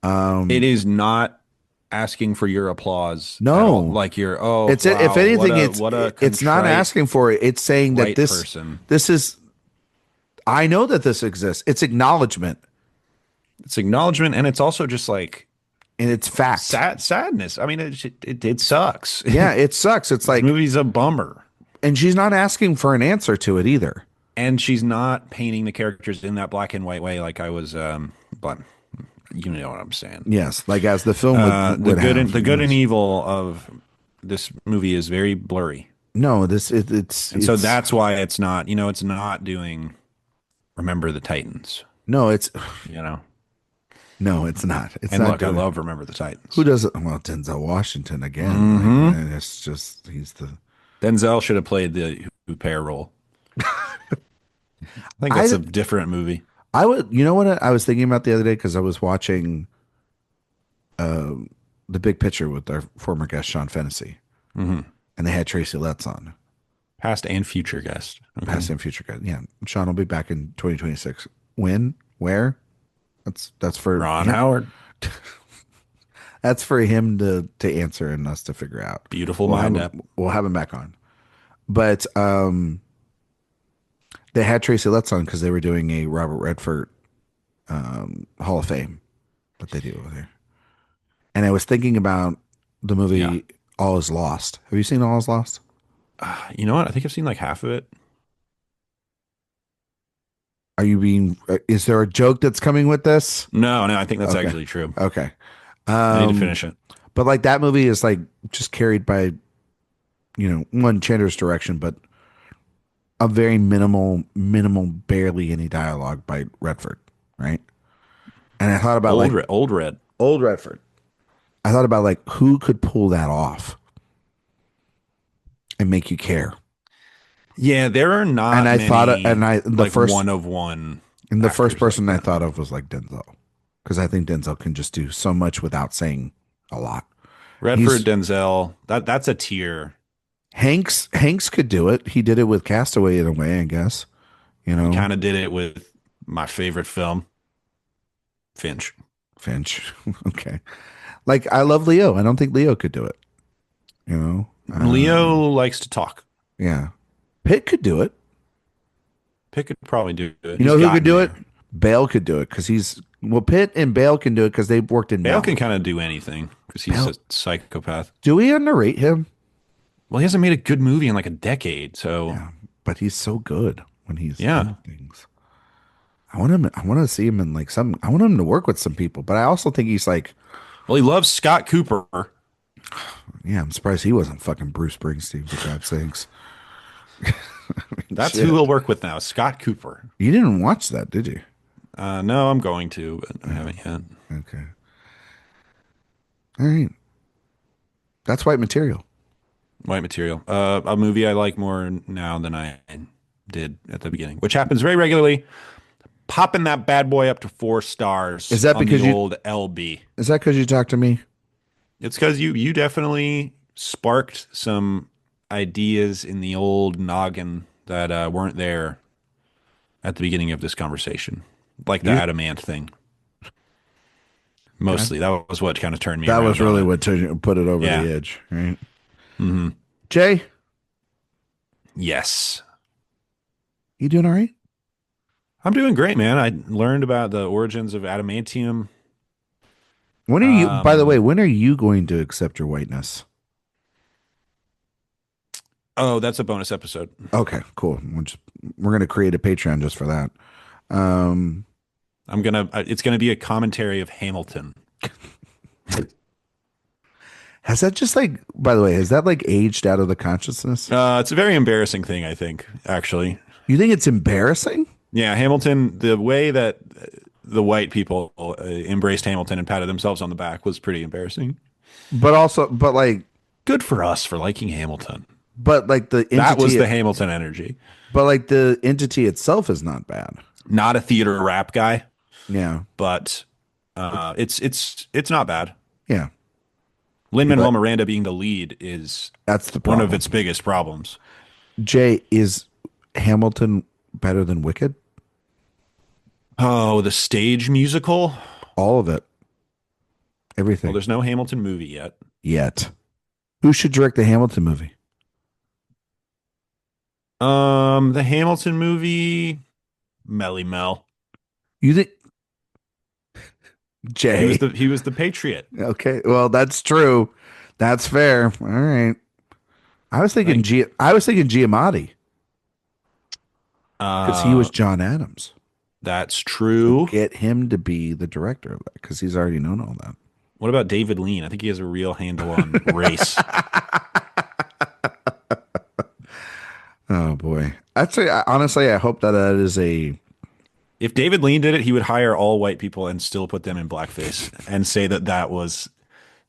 It is not asking for your applause at all. No, Like you're, oh it's if wow, anything, what a it's not contrite asking for it. It's saying that white person. this is. I know that this exists. It's acknowledgement It's acknowledgement, and it's also just like and it's fact. sadness. I mean, it sucks. Yeah, it sucks. It's This like, movie's a bummer. and she's not asking for an answer to it either. And she's not painting the characters in that black and white way like I was but you know what I'm saying. Yes, like as the film The would good have. and the good and Yes. evil of this movie is very blurry. No, And so that's why it's not, it's not doing Remember the Titans, no, it's you know. no, it's not. It's And not look, I doing. love Remember the Titans. Who does it? Well, Denzel Washington again. Like, and it's just he's the. Denzel should have played the Huppert role. I think that's I a different movie. I would. You know what I was thinking about the other day because I was watching, The Big Picture with our former guest Sean Fennessy, and they had Tracy Letts on. Past and future guest. Okay. Past and future guest. Yeah, Sean will be back in 2026. When? Where? That's for Ron him. Howard. That's for him to answer and us to figure out. Beautiful We'll mind have up. we'll have him back on. But they had Tracy Letts on because they were doing a Robert Redford Hall of Fame that they do over there. And I was thinking about the movie Yeah. All Is Lost. Have you seen All Is Lost? You know what? I think I've seen like half of it. Are you being? Is there a joke that's coming with this? No, I think that's Okay. actually true. Okay. I need to finish it. But like that movie is like just carried by, one Chandler's direction, but a very minimal, barely any dialogue by Redford, right? And I thought about Old Red. old Redford. I thought about like who could pull that off and make you care. Yeah, there are not. And I many, thought, and I the like first one of one. and the first actors person like I that. thought of was like Denzel, because I think Denzel can just do so much without saying a lot. Redford, Denzel. That's a tier. Hanks could do it. He did it with Castaway in a way, I guess. Kind of did it with my favorite film, Finch. Finch. Okay. Like I love Leo. I don't think Leo could do it. Leo likes to talk. Yeah. Pitt could do it. Pitt could probably do it. You know He's who could gotten do there. it? Bale could do it because Pitt and Bale can do it because they've worked in Bale Bale. can kind of do anything because he's Bale- a psychopath. Do we underrate him? Well, he hasn't made a good movie in like a decade, so Yeah, but he's so good when he's Yeah. doing things. I want to see him in like some. I want him to work with some people, but I also think he's like, well, he loves Scott Cooper. yeah. I'm surprised he wasn't fucking Bruce Springsteen for God's sakes. That's Shit. who he'll work with now, Scott Cooper. You didn't watch that, did you? No, I'm going to, but I haven't yet. Okay. All right. That's White Material. White Material, a movie I like more now than I did at the beginning, which happens very regularly. Popping that bad boy up to 4 stars. Is that on because the you- old LB? Is that because you talked to me? It's because you definitely sparked some ideas in the old noggin that weren't there at the beginning of this conversation, like the adamant thing. Mostly, that was what kind of turned me. That around was on really it. what put it over Yeah. the edge, right? Mm-hmm. Jay, Yes, you doing all right? I'm doing great, man. I learned about the origins of adamantium. When are you? By the way, when are you going to accept your whiteness? Oh, that's a bonus episode. Okay, cool. We're gonna create a Patreon just for that. It's gonna be a commentary of Hamilton. Has that just like? By the way, has that like aged out of the consciousness? It's a very embarrassing thing, I think. Actually, You think it's embarrassing? yeah, Hamilton. The way that the white people embraced Hamilton and patted themselves on the back was pretty embarrassing. But like Good for us for liking Hamilton. the entity, That was the Hamilton energy. but like the entity itself is not bad. Not a theater rap guy, Yeah, but it's not bad. yeah. Lin-Manuel Miranda being the lead is That's the one problem. of its biggest problems. Jay, is Hamilton better than Wicked? Oh, the stage musical. All of it. Well, Everything. there's no Hamilton movie yet. Yet. Who should direct the Hamilton movie? The Hamilton movie, Melly Mel. You think He was Jay? the Patriot. Okay, well, that's true. That's fair. All right. Thank I was thinking Giamatti because he was uh John Adams. that's So true. get him to be the director of that because he's already known all that. What about David Lean? I think he has a real handle on race. Oh boy. I'd say honestly, I hope that that is a If David Lean did it, he would hire all white people and still put them in blackface and say that that was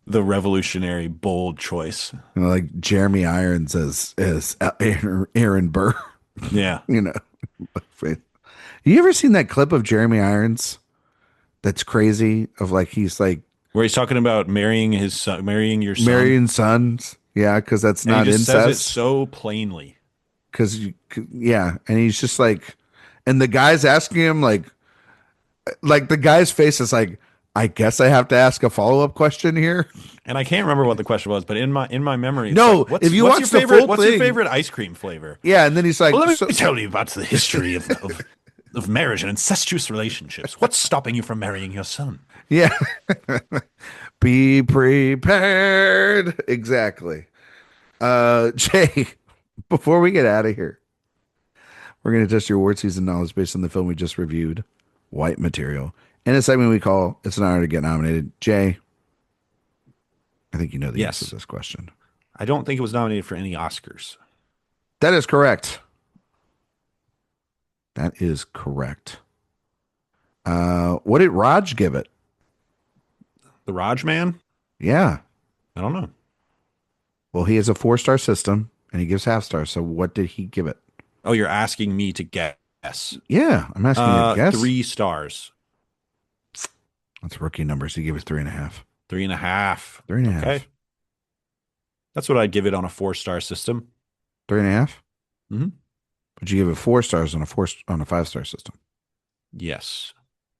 the revolutionary, bold choice. like Jeremy Irons as Aaron Burr. Yeah. You know, you ever seen that clip of Jeremy Irons? That's crazy. Of like he's like Where he's talking about marrying his son, marrying your son, marrying sons. Yeah, because that's and he not just says it incest. so plainly. Because yeah, and he's just like, and the guy's asking him like the guy's face is like, I guess I have to ask a follow up question here. And I can't remember what the question was, but in my memory, it's like, No, if you what's your watch the favorite full what's your thing, favorite ice cream flavor? yeah, and then he's like, Well, let so, me tell you about the history of marriage and incestuous relationships. What's stopping you from marrying your son? yeah, be prepared. Exactly. Jay, before we get out of here, we're going to test your award season knowledge based on the film we just reviewed, White Material, in a segment we call "It's an Honor to Get Nominated." Jay, I think you know the answer to Yes. this question. I don't think it was nominated for any Oscars. That is correct. That is correct. What did Raj give it? The Raj Man? Yeah. I don't know. Well, he has a 4-star system and he gives half stars. So what did he give it? Oh, you're asking me to guess. Yeah, I'm asking you to guess. 3 stars. That's rookie numbers. He gave it 3.5. 3.5. 3.5. Okay. That's what I'd give it on a 4-star system. 3.5. Mm-hmm. But you give it 4 stars on a 5-star system. Yes.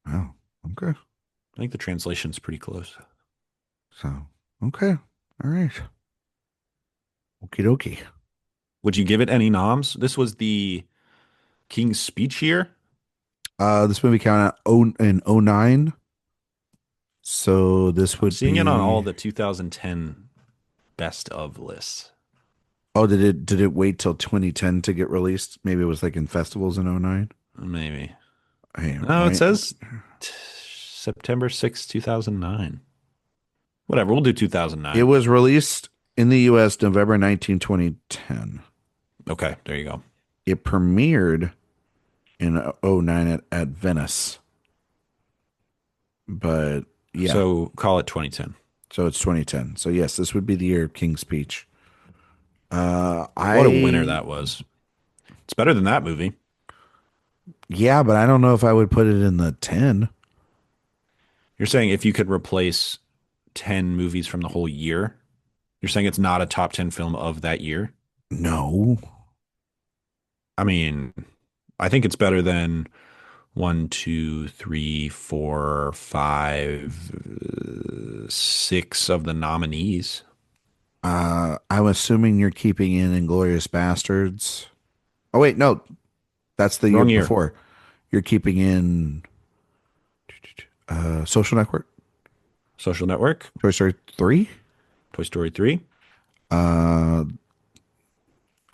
Oh, okay. I think the translation's pretty close. So, okay. All right. Okie dokie. Would you give it any noms? This was the King's Speech year. This movie came out in '09. So this would Seeing be it on all the 2010 best of lists. Oh, did it wait till 2010 to get released? Maybe it was like in festivals in '09. Maybe. Hey, No, it says September 6th, 2009. Whatever, we'll do it 2009. was released in the US November 19, 2010. Okay, there you go. It premiered in '09 at Venice. But yeah, So call it 2010. so it's 2010. So yes, this would be the year of King's Speech. What a winner that was. It's better than that movie. Yeah, but I don't know if I would put it in the 10. You're saying if you could replace 10 movies from the whole year, you're saying it's not a top 10 film of that year? No. I mean, I think it's better than 1, 2, 3, 4, 5, 6 of the nominees. I'm assuming you're keeping in Inglorious Bastards. Oh wait, no, that's the Wrong year year. before. You're keeping in Social Network, Social Network, Toy Story 3. Toy Story 3. Uh,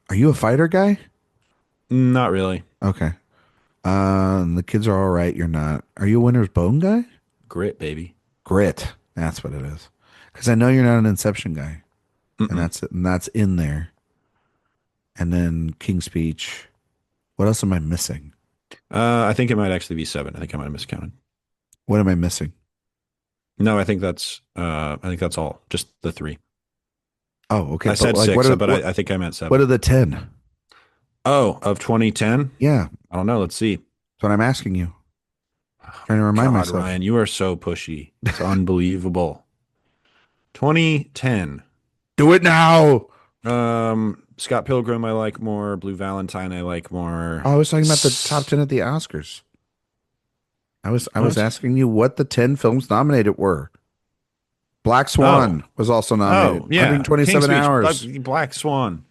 are you a fighter guy? Not really. Okay. The kids are all right. You're not. Are you a Winter's Bone guy? Grit, baby. Grit. That's what it is. Because I know you're not an Inception guy, and Mm-mm. that's in there. And then King's Speech. What else am I missing? I think it might actually be 7. I think I might have miscounted. What am I missing? No, I think that's all. Just the 3. Oh, okay. I But said like, 6, but I think I meant 7. what are the 10? Oh, of 2010? Yeah, I don't know. Let's see. that's what I'm asking you. Trying to remind God, myself. Ryan, you are so pushy. It's unbelievable. 2010. Do it now. Scott Pilgrim, I like more. Blue Valentine, I like more. Oh, I was talking about the top 10 at the Oscars. I was What? asking you what the 10 films nominated were. Black Oh, Swan was also nominated. oh, yeah. King's 127 Speech, hours. Black Swan,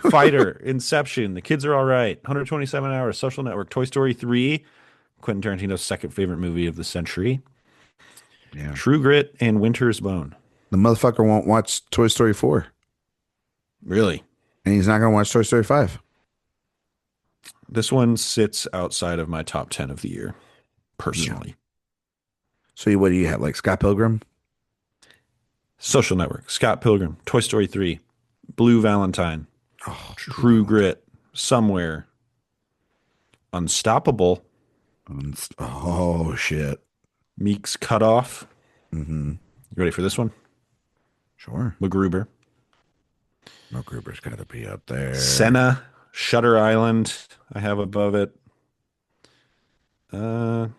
Fighter, Inception, The Kids Are All Right, 127 Hours, Social Network, Toy Story 3, Quentin Tarantino's second favorite movie of the century, Yeah. True Grit, and Winter's Bone. The motherfucker won't watch Toy Story 4, Really? and he's not going to watch Toy Story 5. This one sits outside of my top 10 of the year, Yeah. personally. So what do you have? Like Scott Pilgrim? Social Network, Scott Pilgrim, Toy Story 3, Blue Valentine, Oh, True Grit, Somewhere, Unstoppable, oh shit. Meek's Cutoff. Mm-hmm. You ready for this one? Sure. MacGruber, Mo Gruber's got to be up there. Senna, Shutter Island. I have above it. Uh,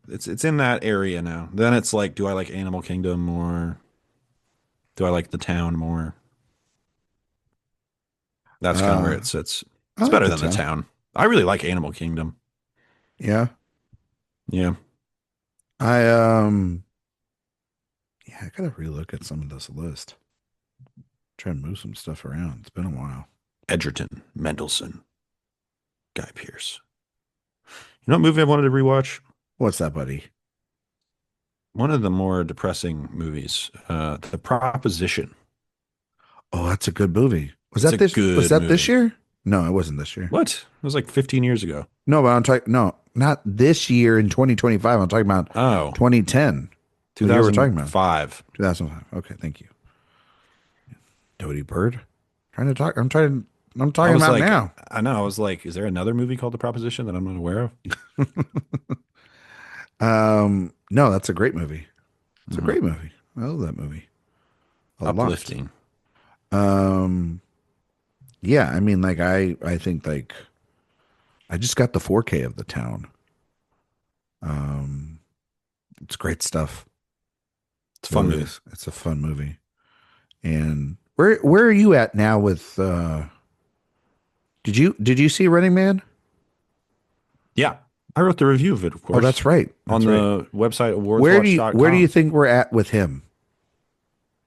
it's in that area now. Then it's like, do I like Animal Kingdom more? Do I like The Town more? That's kind of where Uh, it sits. I It's like better the than The town. Town. I really like Animal Kingdom. Yeah. Yeah. I yeah, I gotta relook at some of this list. Try and move some stuff around. It's been a while. Edgerton, Mendelsohn, Guy Pearce. You know what movie I wanted to rewatch? What's that, buddy? One of the more depressing movies, The Proposition. Oh, that's a good movie. It's a Was good that this movie. year? No, it wasn't this year. What? It was like 15 years ago. No, but I'm talking no, not this year in 2025. I'm talking about Oh, 2010. The year we're talking about. 2005. 2005. Okay, thank you. Doty Bird. I'm I talking was about like, now. I know. I was like, is there another movie called The Proposition that I'm not aware of? No, that's a great movie. It's a Mhm. great movie. I love that movie a lot. Uplifting. Um, yeah, I mean, like I think like I just got the 4K of The Town. Um, it's great stuff. It's a It fun really movie. is. It's a fun movie. And where are you at now with did you see Running Man? Yeah. I wrote the review of it, of Oh, course, that's right. on That's right. the website Where do you awardswatch.com. think we're at with him?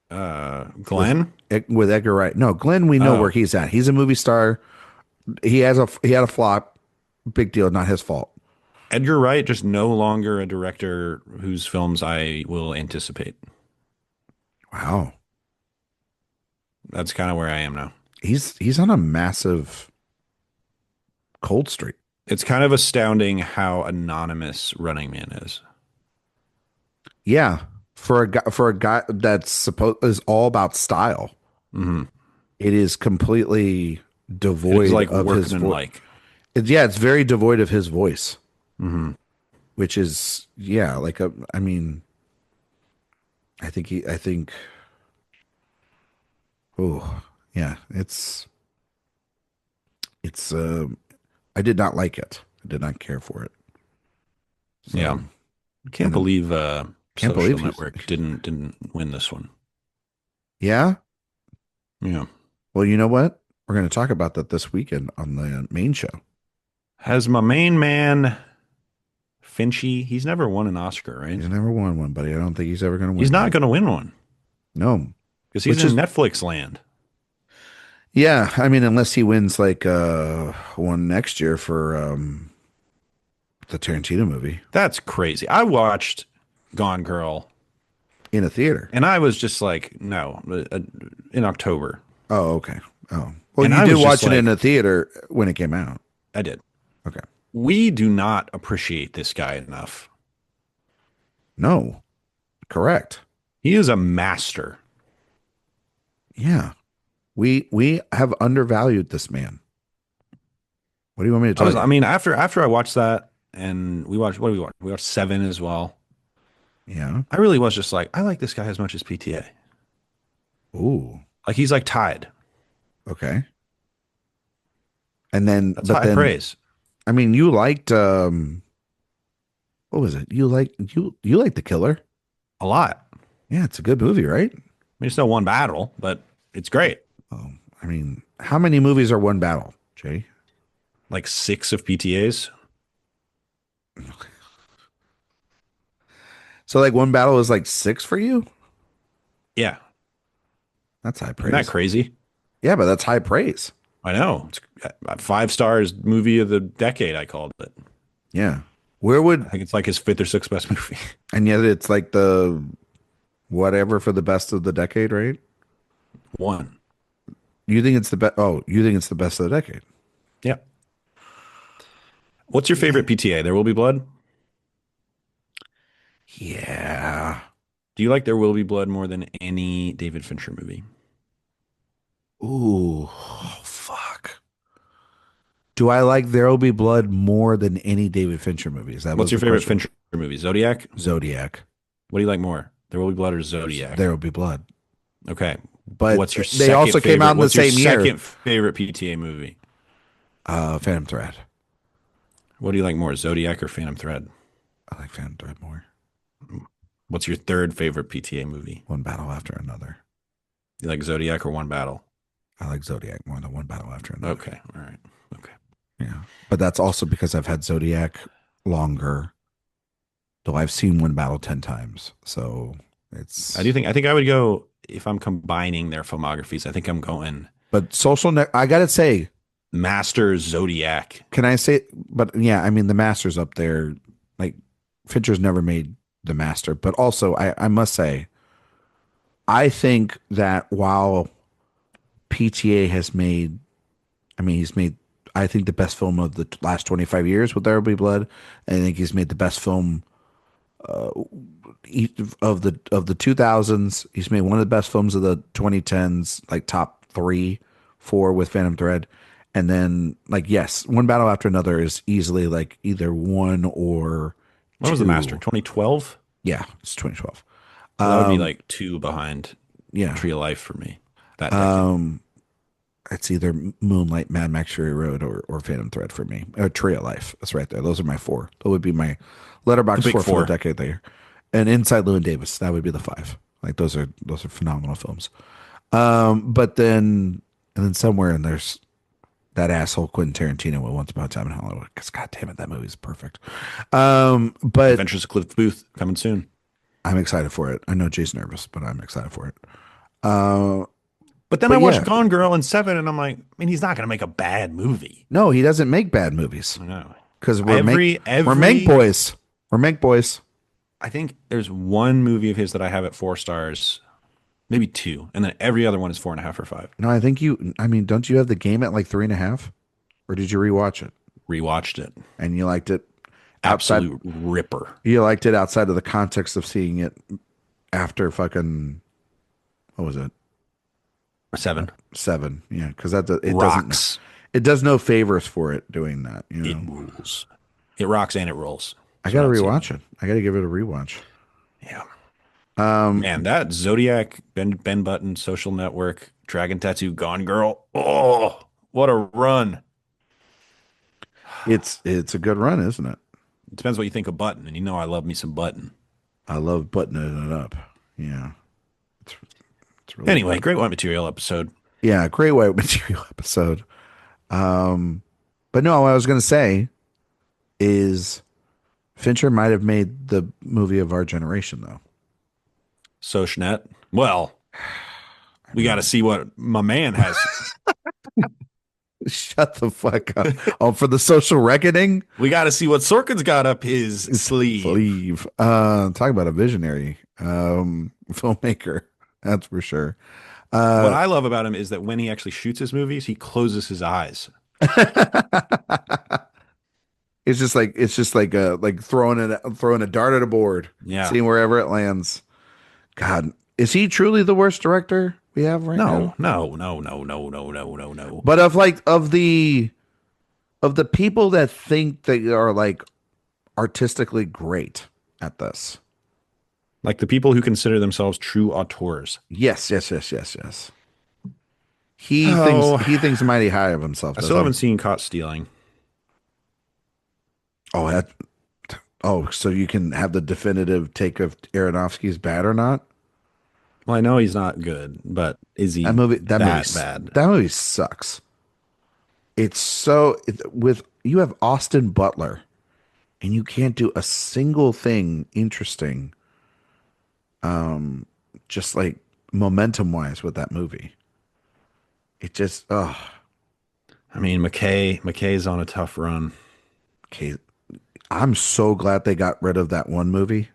With Glenn? with Edgar Wright? No, Glenn, we know where Oh, he's at. He's a movie star. He had a flop. Big deal, not his fault. Edgar Wright, just no longer a director whose films I will anticipate. Wow. That's kind of where I am now. He's on a massive cold streak. It's kind of astounding how anonymous Running Man is. Yeah. For a guy that's supposed is all about style. Hmm. It is completely It is devoid like of his voice. workmanlike. Yeah, it's very devoid of his voice, Hmm. which is yeah, like a I mean, I think oh, yeah, it's I did not like it. I did not care for it. Yeah. So, I can't and believe can't Social believe he's Network didn't win this one. yeah. Yeah. Well, you know what? We're going to talk about that this weekend on the main show. Has my main man Finchy, he's never won an Oscar, right? He's never won one, buddy. I don't think he's ever going to win He's not one. going to win one No, because he's which in is Netflix land. yeah. I mean, unless he wins like one next year for the Tarantino movie That's crazy. I watched Gone Girl in a theater. and I was just like, no, in October. Oh, okay. Oh, well, And you I did was just watch it in like, a theater when it came out. I did. Okay. We do not appreciate this guy enough. No, correct. He is a master. Yeah, we have undervalued this man. What do you want me to tell I you? mean, after I watched that and we watched, what did we watch? We watched Seven as well. Yeah. I really was just like, I like this guy as much as PTA. Ooh. Like he's like tied. Okay. And then, That's but high then, praise. I mean, you liked what was it? You liked The Killer? A lot. Yeah, it's a good movie, right? I mean, it's no one battle, but it's great. Oh, I mean, how many movies are one battle, Jay? Like 6 of PTA's. So like one battle is like six for you? Yeah. That's high Isn't that praise. crazy? Yeah, but that's high praise. I know. It's 5 stars movie of the decade, I called it. Yeah. Where I would, think it's like his fifth or sixth best movie. and yet it's like the whatever for the best of the decade, right? One. You think it's the best? Oh, you think it's the best of the decade? Yeah. What's your Yeah. favorite PTA? There Will Be Blood? Yeah. Do you like There Will Be Blood more than any David Fincher movie? Ooh, oh, fuck. Do I like There'll Be Blood more than any David Fincher movies? That What's was your the favorite question. Fincher movie? Zodiac? Zodiac. What do you like more? There Will Be Blood or Zodiac? There Will Be Blood. Okay. But What's your they second also came out favorite? in the What's your same year. second favorite PTA movie? Phantom Thread. What do you like more, Zodiac or Phantom Thread? I like Phantom Thread more. What's your third favorite PTA movie? One battle after another. You like Zodiac or One Battle? I like Zodiac more than one battle after another. Okay. All right. Okay. Yeah. But that's also because I've had Zodiac longer, though I've seen one battle 10 times. So it's. I think I would go, if I'm combining their filmographies, I think I'm going But I got to say, Master Zodiac. can I say, but yeah, I mean, the Master's up there. Like, Fincher's never made the Master. But also, I must say, I think that while PTA has made, I mean, he's made, I think, the best film of the last 25 years with There Will Be Blood. I think he's made the best film of the 2000s. He's made one of the best films of the 2010s, like top 3, 4 with Phantom Thread. And then, like, yes, one battle after another is easily like either one or When was The two. Master? 2012? Yeah, it's 2012. So that would be like two behind Yeah. Tree of Life for me that decade. It's either Moonlight, Mad Max Fury Road, or Phantom Thread for me. Or Tree of Life. That's right there. Those are my 4. That would be my letterbox The big 4 for four. the decade there. And Inside Llewyn Davis, that would be the 5. Like those are phenomenal films. But then somewhere in there's that asshole Quentin Tarantino with Once Upon a Time in Hollywood. Because God damn it, that movie's perfect. But Adventures of Cliff Booth coming soon. I'm excited for it. I know Jay's nervous, but I'm excited for it. Uh, But then But I watched yeah. Gone Girl and Seven, and I'm like, I mean, he's not going to make a bad movie. no, he doesn't make bad movies I know. because we're Every Mank boys. We're Mank boys. I think there's one movie of his that I have at 4 stars, maybe 2, and then every other one is 4.5 or 5. No, I think you. I mean, don't you have the game at like 3.5, or did you rewatch it Rewatched it. and you liked it outside? Absolute ripper. You liked it outside of the context of seeing it after fucking what was it 7. 7? Yeah, because it doesn't. Rocks. It does no favors for it doing that. You It know, rules. It rocks and it rolls. I That's got to what I'd say. rewatch it. I got to give it a rewatch. Yeah. Um, Man, that Zodiac, Ben Button, Social Network, Dragon Tattoo, Gone Girl. Oh, what a run. it's a good run, isn't it? It depends what you think of Button, and you know I love me some Button. I love buttoning it up. Yeah, it's really Anyway, good. great white material episode. Yeah, great white material episode. But no, what I was gonna say is Fincher might have made the movie of our generation, though. Sochnet. Well, we got to see what my man has. Shut the fuck up. Oh, for the social reckoning We got to see what Sorkin's got up his sleeve. sleeve. Talk about a visionary filmmaker. That's for sure. What I love about him is that when he actually shoots his movies, he closes his eyes. It's just like throwing a dart at a board, Yeah. seeing wherever it lands. God, is he truly the worst director we have right now? No. But of the people that think they are like artistically great at this. Like the people who consider themselves true auteurs. Yes. He Oh. thinks mighty high of himself. I doesn't still he? haven't seen Caught Stealing. So you can have the definitive take of Aronofsky's bad or not? Well, I know he's not good, but is he That movie bad? That movie sucks. With you have Austin Butler, and you can't do a single thing interesting. Just like momentum wise with that movie. It just, oh, I mean, McKay's on a tough run. okay. I'm so glad they got rid of that one movie.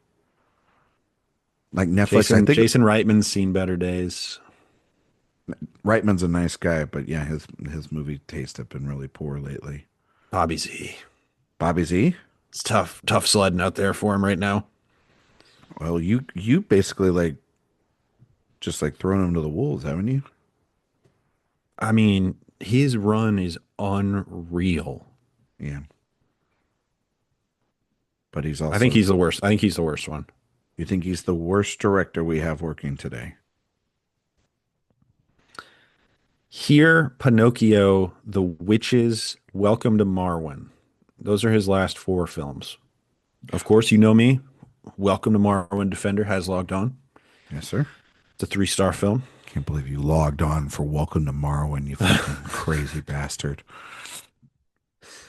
Like Netflix, I think Jason Reitman's seen better days. Reitman's a nice guy, but yeah, his movie taste have been really poor lately. Bobby Z. Bobby Z? It's tough sledding out there for him right now. Well, you basically like just like throwing him to the wolves, haven't you? I mean, his run is unreal. Yeah. But he's I think also, he's the worst. I think he's the worst one. you think he's the worst director we have working today? Here, Pinocchio, The Witches, Welcome to Marwen. Those are his last four films. Of course, you know me. Welcome to Marwen Defender has logged on. Yes, sir. It's a 3-star film. Can't believe you logged on for Welcome to Marwen, you fucking crazy bastard.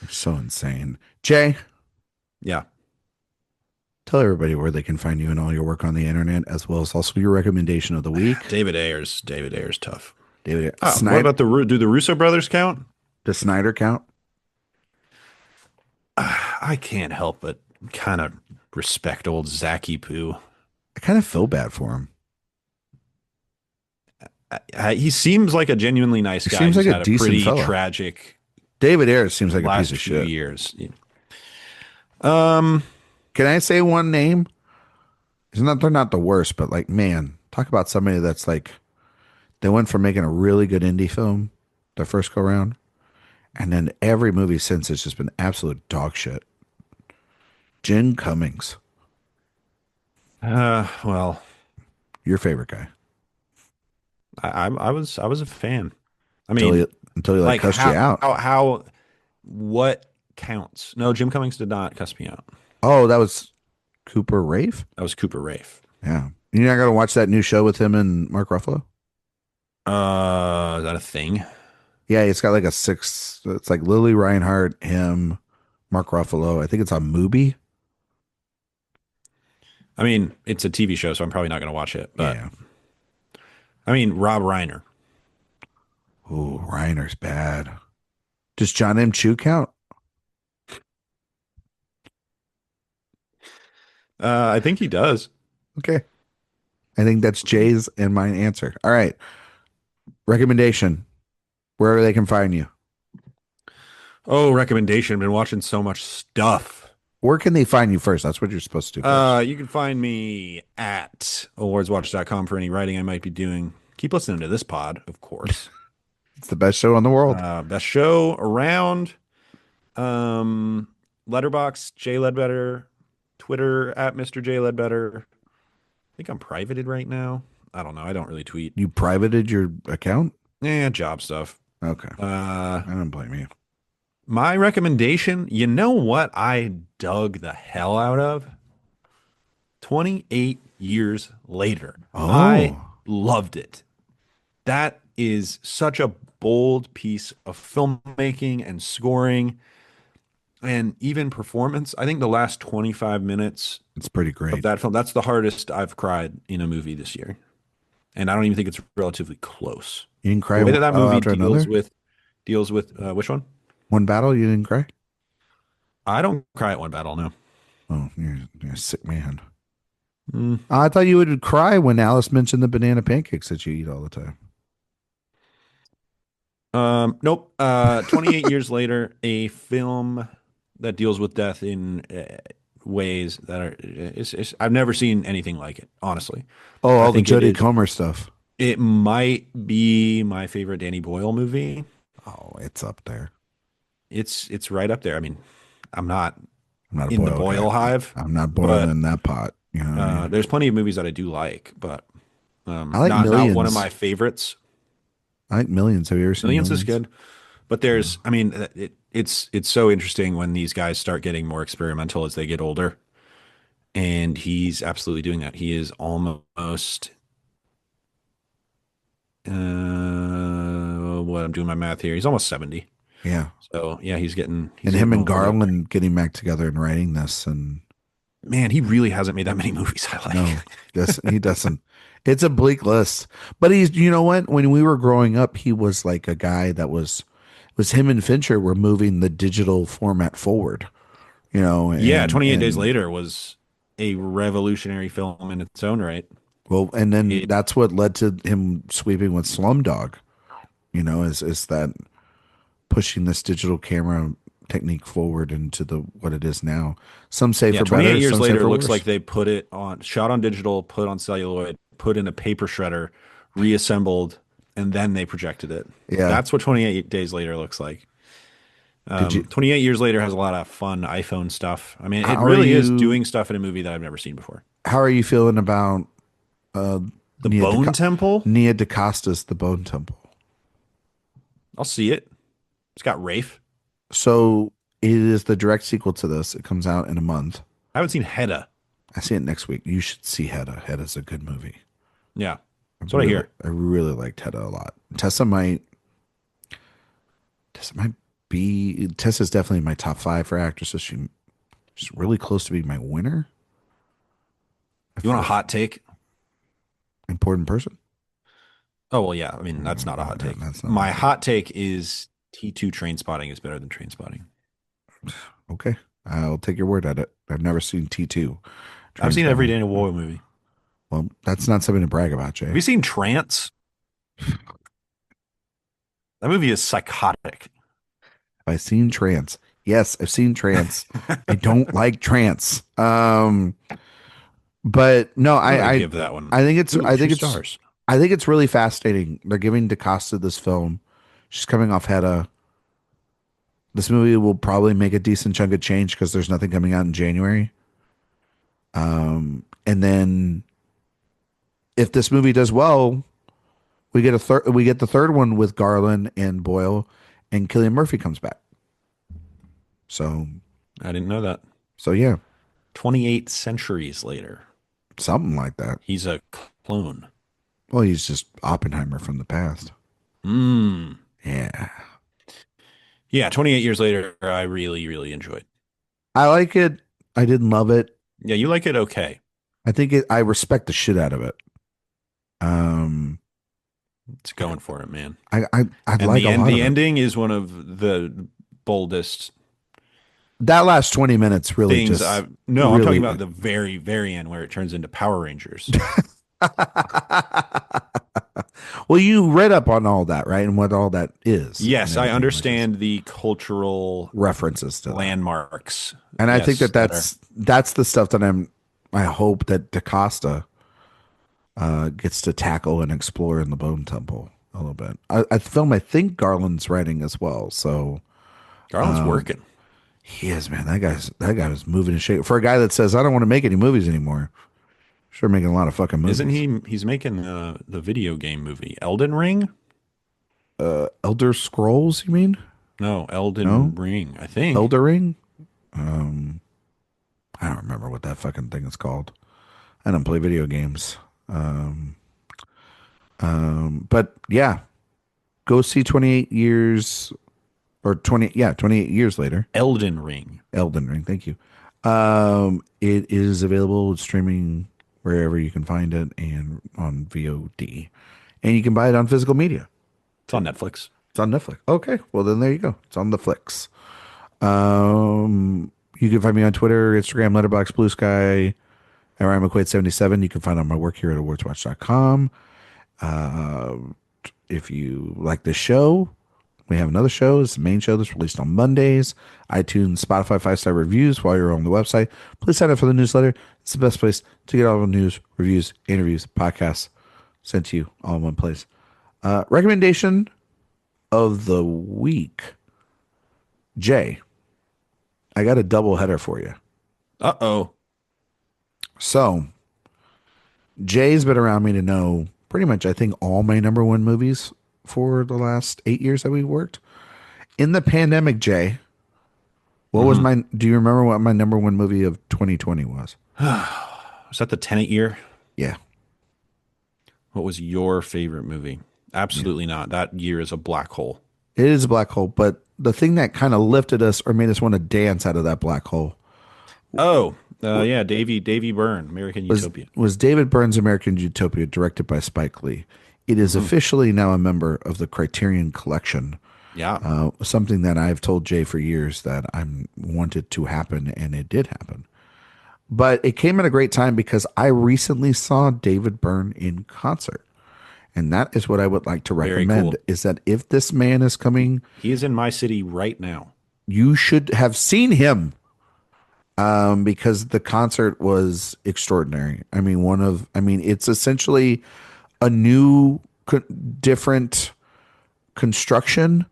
You're so insane. Jay, Yeah. tell everybody where they can find you and all your work on the internet, as well as also your recommendation of the week. David Ayers. David Ayers tough. David, Oh, Snyder, what about do the Russo brothers count? does Snyder count? I can't help but kind of respect old Zachy Poo. I kind of feel bad for him. He seems like a genuinely nice He guy. seems He's like a had decent pretty fella. tragic David Ayers seems like a last piece of few shit. years. Can I say one name? Isn't that they're not the worst, but like, man, talk about somebody that's like, they went from making a really good indie film their first go round, and then every movie since has just been absolute dog shit. Jim Cummings, Well, your favorite guy, I was a fan. I until mean, he like like cussed you out. what counts? No, Jim Cummings did not cuss me out. Oh, that was Cooper Rafe. That was Cooper Rafe. Yeah, you're not gonna watch that new show with him and Mark Ruffalo. Is that a thing? Yeah, it's got like a six. It's like Lily Reinhart, him, Mark Ruffalo. I think it's on Mubi. I mean, it's a TV show, so I'm probably not going to watch it. But Yeah. I mean, Rob Reiner. Ooh, Reiner's bad. Does John M. Chu count? I think he does. Okay. I think that's Jay's and mine answer. All right. Recommendation. Where they can find you. Oh, recommendation. Been watching so much stuff. Where can they find you first? That's what you're supposed to do first. You can find me at awardswatch.com for any writing I might be doing. Keep listening to this pod, of course. It's the best show in the world. Best show around. Letterbox, J Ledbetter, Twitter at Mr. J Ledbetter. I think I'm privated right now. I don't know. I don't really tweet. You privated your account? Job stuff. Okay. I don't blame you. My recommendation, you know what I dug the hell out of? 28 years later. Oh. I loved it. That is such a bold piece of filmmaking and scoring and even performance. I think the last 25 minutes It's pretty of great. that film, that's the hardest I've cried in a movie this year. And I don't even think it's relatively close. You didn't cry The way that movie after deals another? with which one? One battle, you didn't cry? I don't cry at one battle, no. Oh, you're a sick man. Mm. I thought you would cry when Alice mentioned the banana pancakes that you eat all the time. Nope. 28 years later, a film that deals with death in ways that are I've never seen anything like it, honestly. Oh, I all the think it Jodie is- Comer stuff. It might be my favorite Danny Boyle movie. Oh, it's up there. It's right up there. I mean, I'm not I'm not a in the Boyle Boyle guy. hive. I'm not but, boiling that pot. You know what I mean? There's plenty of movies that I do like, but I like not Millions. one of my favorites. I like Millions. Have you ever seen Millions is good, but there's, I mean, it's so interesting when these guys start getting more experimental as they get older, and he's absolutely doing that. He is almost, what I'm doing my math here. He's almost 70. Yeah. So yeah, he's And getting him and older. Garland getting back together and writing this. And Man, he really hasn't made that many movies I like. no, he doesn't. It's a bleak list. But he's, you know what? When we were growing up, he was like a guy that was him and Fincher were moving the digital format forward, you know, Yeah, and 28 Days and Later was a revolutionary film in its own right. well, and then It, that's what led to him sweeping with Slumdog, you know, is that pushing this digital camera technique forward into the what it is now. Some say yeah, for 28 better, years some say later for looks worse. like they put it on, shot on digital, put on celluloid, put in a paper shredder, reassembled, and then they projected it. Yeah. That's what 28 Days Later looks like. Did you 28 Years Later has a lot of fun iPhone stuff. I mean, it how are really is you doing stuff in a movie that I've never seen before. how are you feeling about uh The Nia Bone DaCosta, Temple? Nia DaCosta's The Bone Temple? I'll see it. It's got Rafe. So it is the direct sequel to this. It comes out in a month. I haven't seen Hedda. I see it next week. You should see Hedda. Hedda's a good movie. Yeah, that's what I hear. I really liked Hedda a lot. Tessa might be Tessa's definitely in my top five for actresses. She's really close to being my winner. I You want a feel hot take? important person. Oh, well, yeah. I mean, that's not a hot take. That's not a My hot hot take is T2 Train Spotting is better than Train Spotting. take. Okay, I'll take your word at it. I've never seen T2. I've seen every Trainspotting. Daniel Boyle movie. Well, that's not something to brag about, Have Jay. you seen Trance? That movie is psychotic. Have I seen Trance? Yes, I've seen Trance. I don't like Trance. But no, What do I give that one? I think it's Ooh, I two think it's stars. I think it's really fascinating. They're giving DaCosta this film. She's coming off Hedda. This movie will probably make a decent chunk of change because there's nothing coming out in January. And then if this movie does well, we get the third one with Garland and Boyle, and Cillian Murphy comes back. So I didn't know that. yeah, 28 centuries later, something like that. he's a clone. Well, he's just Oppenheimer from the past. Mm. Yeah. Yeah, 28 years later, I really, really enjoyed. I like it. I didn't love it. Yeah, you like it okay. I respect the shit out of it. Um, It's going for it, man. I'd And like a lot the of it. ending is one of the boldest That last 20 minutes really things just I've no, I'm talking really about the very, very end where it turns into Power Rangers. well, you read up on all that, right? And what all that is. Yes, and I everything, understand the cultural references to that. landmarks. And I think Yes, that that's the stuff that I hope that DaCosta gets to tackle and explore in the Bone Temple a little bit. I think Garland's writing as well. So Garland's working. he is, man. That guy was moving and shaking. For a guy that says, I don't want to make any movies anymore. Sure making a lot of fucking movies. Isn't he? He's making the video game movie Elden Ring. Elder Scrolls, you mean? No, No? Elden Ring. I think. Elder Ring? I don't remember what that fucking thing is called. I don't play video games. But yeah, go see 28 years or 28 years later. Elden Ring. Elden Ring, thank you. It is available streaming wherever you can find it and on VOD. And you can buy it on physical media. It's on Netflix. It's on Netflix. Okay, well then there you go. It's on the flicks. You can find me on Twitter, Instagram, Letterboxd, Blue Sky, at Ryan McQuade 77. You can find out my work here at awardswatch.com. If you like this show, we have another show. It's the main show that's released on Mondays. iTunes, Spotify, 5-star reviews while you're on the website. Please sign up for the newsletter. It's the best place to get all the news, reviews, interviews, podcasts sent to you all in one place. Recommendation of the week. Jay, I got a double header for you. Uh-oh. So, Jay's been around me to know pretty much, I think, all my number one movies for the last 8 years that we worked. In the pandemic, Jay, what was do you remember what my number one movie of 2020 was? Was that the Tenet year? Yeah. What was your favorite movie? Absolutely not. That year is a black hole. It is a black hole, but the thing that kind of lifted us or made us want to dance out of that black hole. Oh, Yeah, Davy Byrne, American Was Utopia. was David Byrne's American Utopia, directed by Spike Lee. It is Hmm. officially now a member of the Criterion Collection. Yeah, Something that I've told Jay for years that I wanted to happen, and it did happen. But it came at a great time because I recently saw David Byrne in concert. And that is what I would like to very recommend cool. is that if this man is coming, He is in my city right now. you should have seen him, because the concert was extraordinary. I mean, it's essentially a new, different construction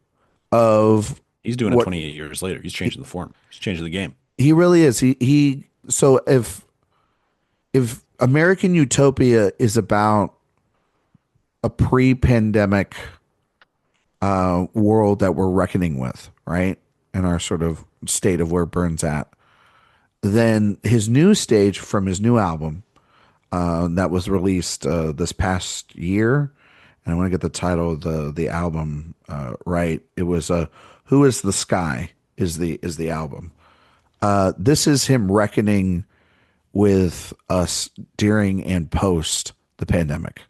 of He's doing it what 28 years later. He's changing the form. He's changing the game. he really is. So if American Utopia is about a pre-pandemic world that we're reckoning with, right? In our sort of state of where Burns at, then his new stage from his new album that was released this past year, and I want to get the title of the album right. It was "Who Is the Sky" is the album. This is him reckoning with us during and post the pandemic,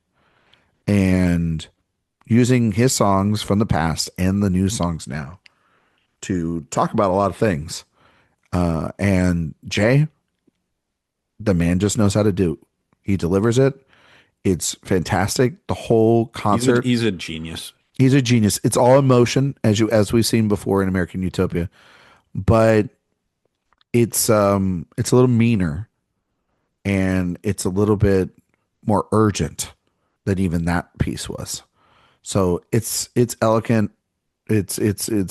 and using his songs from the past and the new songs now to talk about a lot of things. And Jay, the man just knows how to do. He delivers it. It's fantastic. The whole concert. He's a genius. He's a genius. It's all emotion, as we've seen before in American Utopia, but it's a little meaner, and it's a little bit more urgent than even that piece was. So it's elegant. It's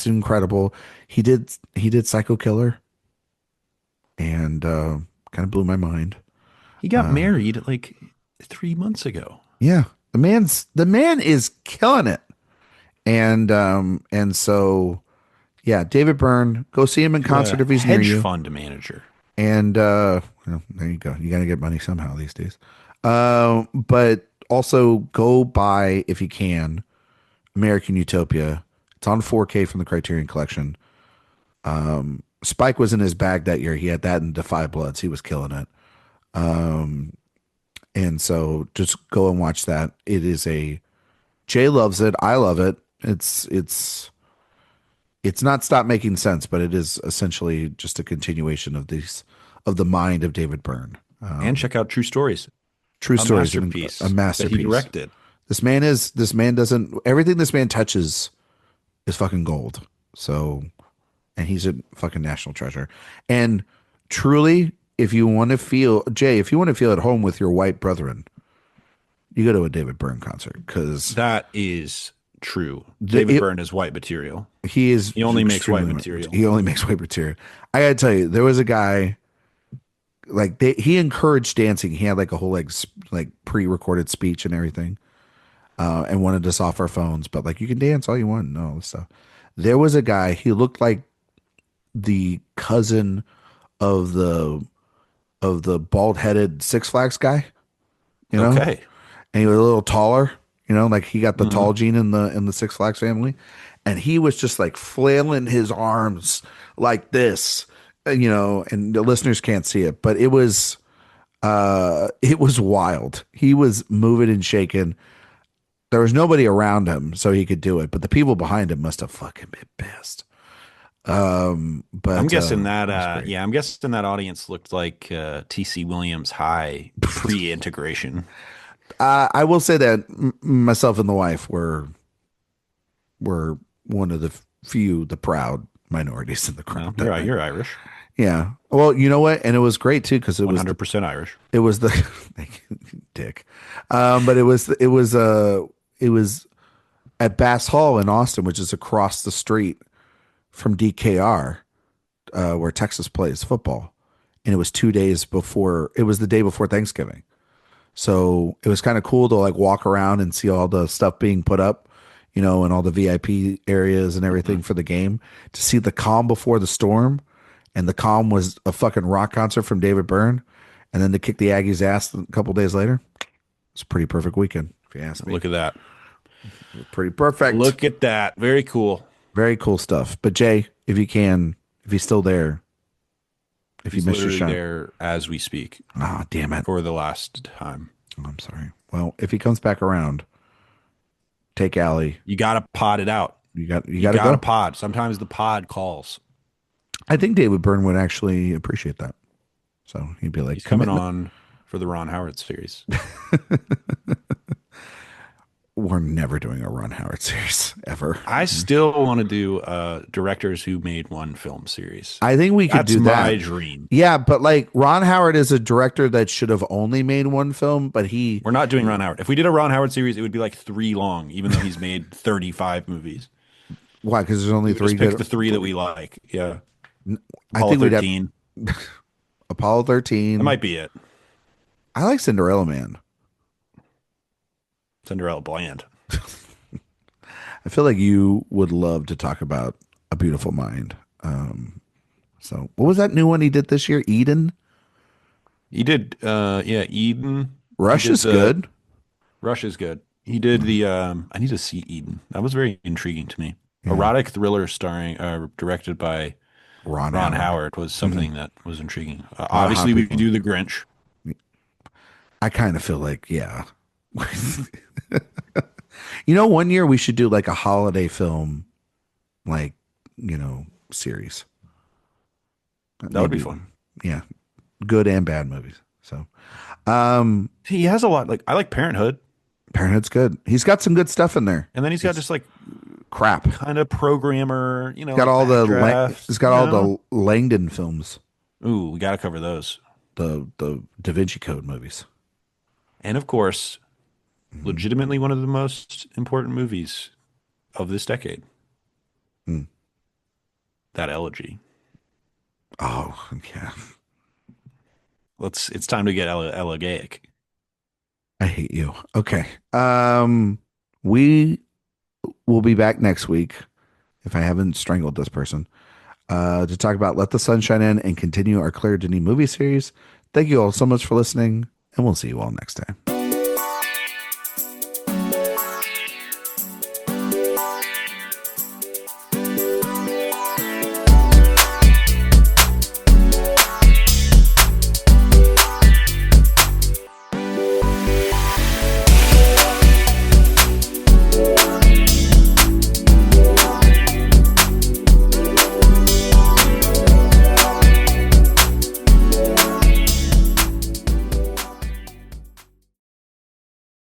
incredible. He did Psycho Killer, and kind of blew my mind. He got married like 3 months ago. Yeah, the man is killing it, and so yeah, David Byrne, go see him in concert A if he's near hedge you. fund manager. And well, there you go. You got to get money somehow these days. But also go buy if you can American Utopia. It's on 4K from the Criterion Collection. Spike was in his bag that year. He had that and Defy Bloods. He was killing it. And so just go and watch that. It is a Jay loves it. I love it. It's not stop making sense, but it is essentially just a continuation of these of the mind of David Byrne. And check out True Stories, True a stories, masterpiece a masterpiece. that he directed. This man doesn't everything this man touches is fucking gold. So, and he's a fucking national treasure. And truly, if you want to feel Jay, if you want to feel at home with your white brethren, you go to a David Byrne concert because That is true. David Byrne is white material. he only makes white extremely material. He only makes white material. I gotta tell you, there was a guy like he encouraged dancing. He had like a whole like pre-recorded speech and everything, and wanted us off our phones. But like, you can dance all you want and all this stuff. There was a guy. He looked like the cousin of the bald-headed Six Flags guy. You know, Okay. and he was a little taller. You know, like he got the tall gene in the Six Flags family, and he was just like flailing his arms like this. You know, and the listeners can't see it, but it was wild. He was moving and shaking. There was nobody around him, so he could do it, but the people behind him must have fucking been pissed. But I'm guessing I'm guessing that audience looked like TC Williams high pre-integration. I will say that myself and the wife were one of the few, the proud minorities in the crowd. No, you're Irish. Yeah. Well, you know what? And it was great too because it was 100% Irish. it was the thank you, dick. But it was at Bass Hall in Austin, which is across the street from DKR, where Texas plays football, and it was 2 days before. It was the day before Thanksgiving, so it was kind of cool to like walk around and see all the stuff being put up, you know, and all the VIP areas and everything for the game. To see the calm before the storm, and the calm was a fucking rock concert from David Byrne, and then to kick the Aggies' ass a couple days later. It's a pretty perfect weekend, if you ask me. Look at that. Pretty perfect. Look at that. Very cool. Very cool stuff. But Jay, if you can, if he's still there, If you He's missed your literally shot. there as we speak Oh, damn it. for the last time. I'm sorry. Well, if he comes back around, take Allie. You got to pod it out. You You got to got to go. pod. Sometimes the pod calls. I think David Byrne would actually appreciate that. So he'd be like, He's coming commitment. on for the Ron Howard series. We're never doing a Ron Howard series ever. I still want to do directors who made one film series. I think we could That's do my that. dream. Yeah, but like Ron Howard is a director that should have only made one film, but he We're not doing Ron Howard. If we did a Ron Howard series, it would be like 3 long, even though he's made 35 movies. why? Because there's only We would three just pick good. the 3 that we like. Yeah. I Apollo think we'd have 13. Apollo That 13. might be it. I like Cinderella Man. Cinderella Bland. I feel like you would love to talk about A Beautiful Mind. So what was that new one he did this year? Eden? He did, yeah, Eden. Rush He did is good. Rush is good. He did the, I need to see Eden. That was very intriguing to me. Yeah. Erotic thriller starring, directed by Ron Ron Howard. Howard was something that was intriguing. of Obviously, hot we people. do The Grinch. I kind of feel like, yeah. You know, one year we should do like a holiday film, like, series. That would be fun. Yeah. Good and bad movies. So, um, He has a lot. Like I like Parenthood, Parenthood's good. He's got some good stuff in there. and then he's got just like Crap. kind of programmer. He's got all the Backdraft, he's got all the Langdon films, Ooh, we got to cover those. the Da Vinci Code movies. And of course, legitimately one of the most important movies of this decade. Hmm. That Elegy. Oh, yeah. It's time to get elegaic. I hate you. Okay. We will be back next week if I haven't strangled this person to talk about Let the Sun Shine In and continue our Claire Denis movie series. Thank you all so much for listening, and we'll see you all next time.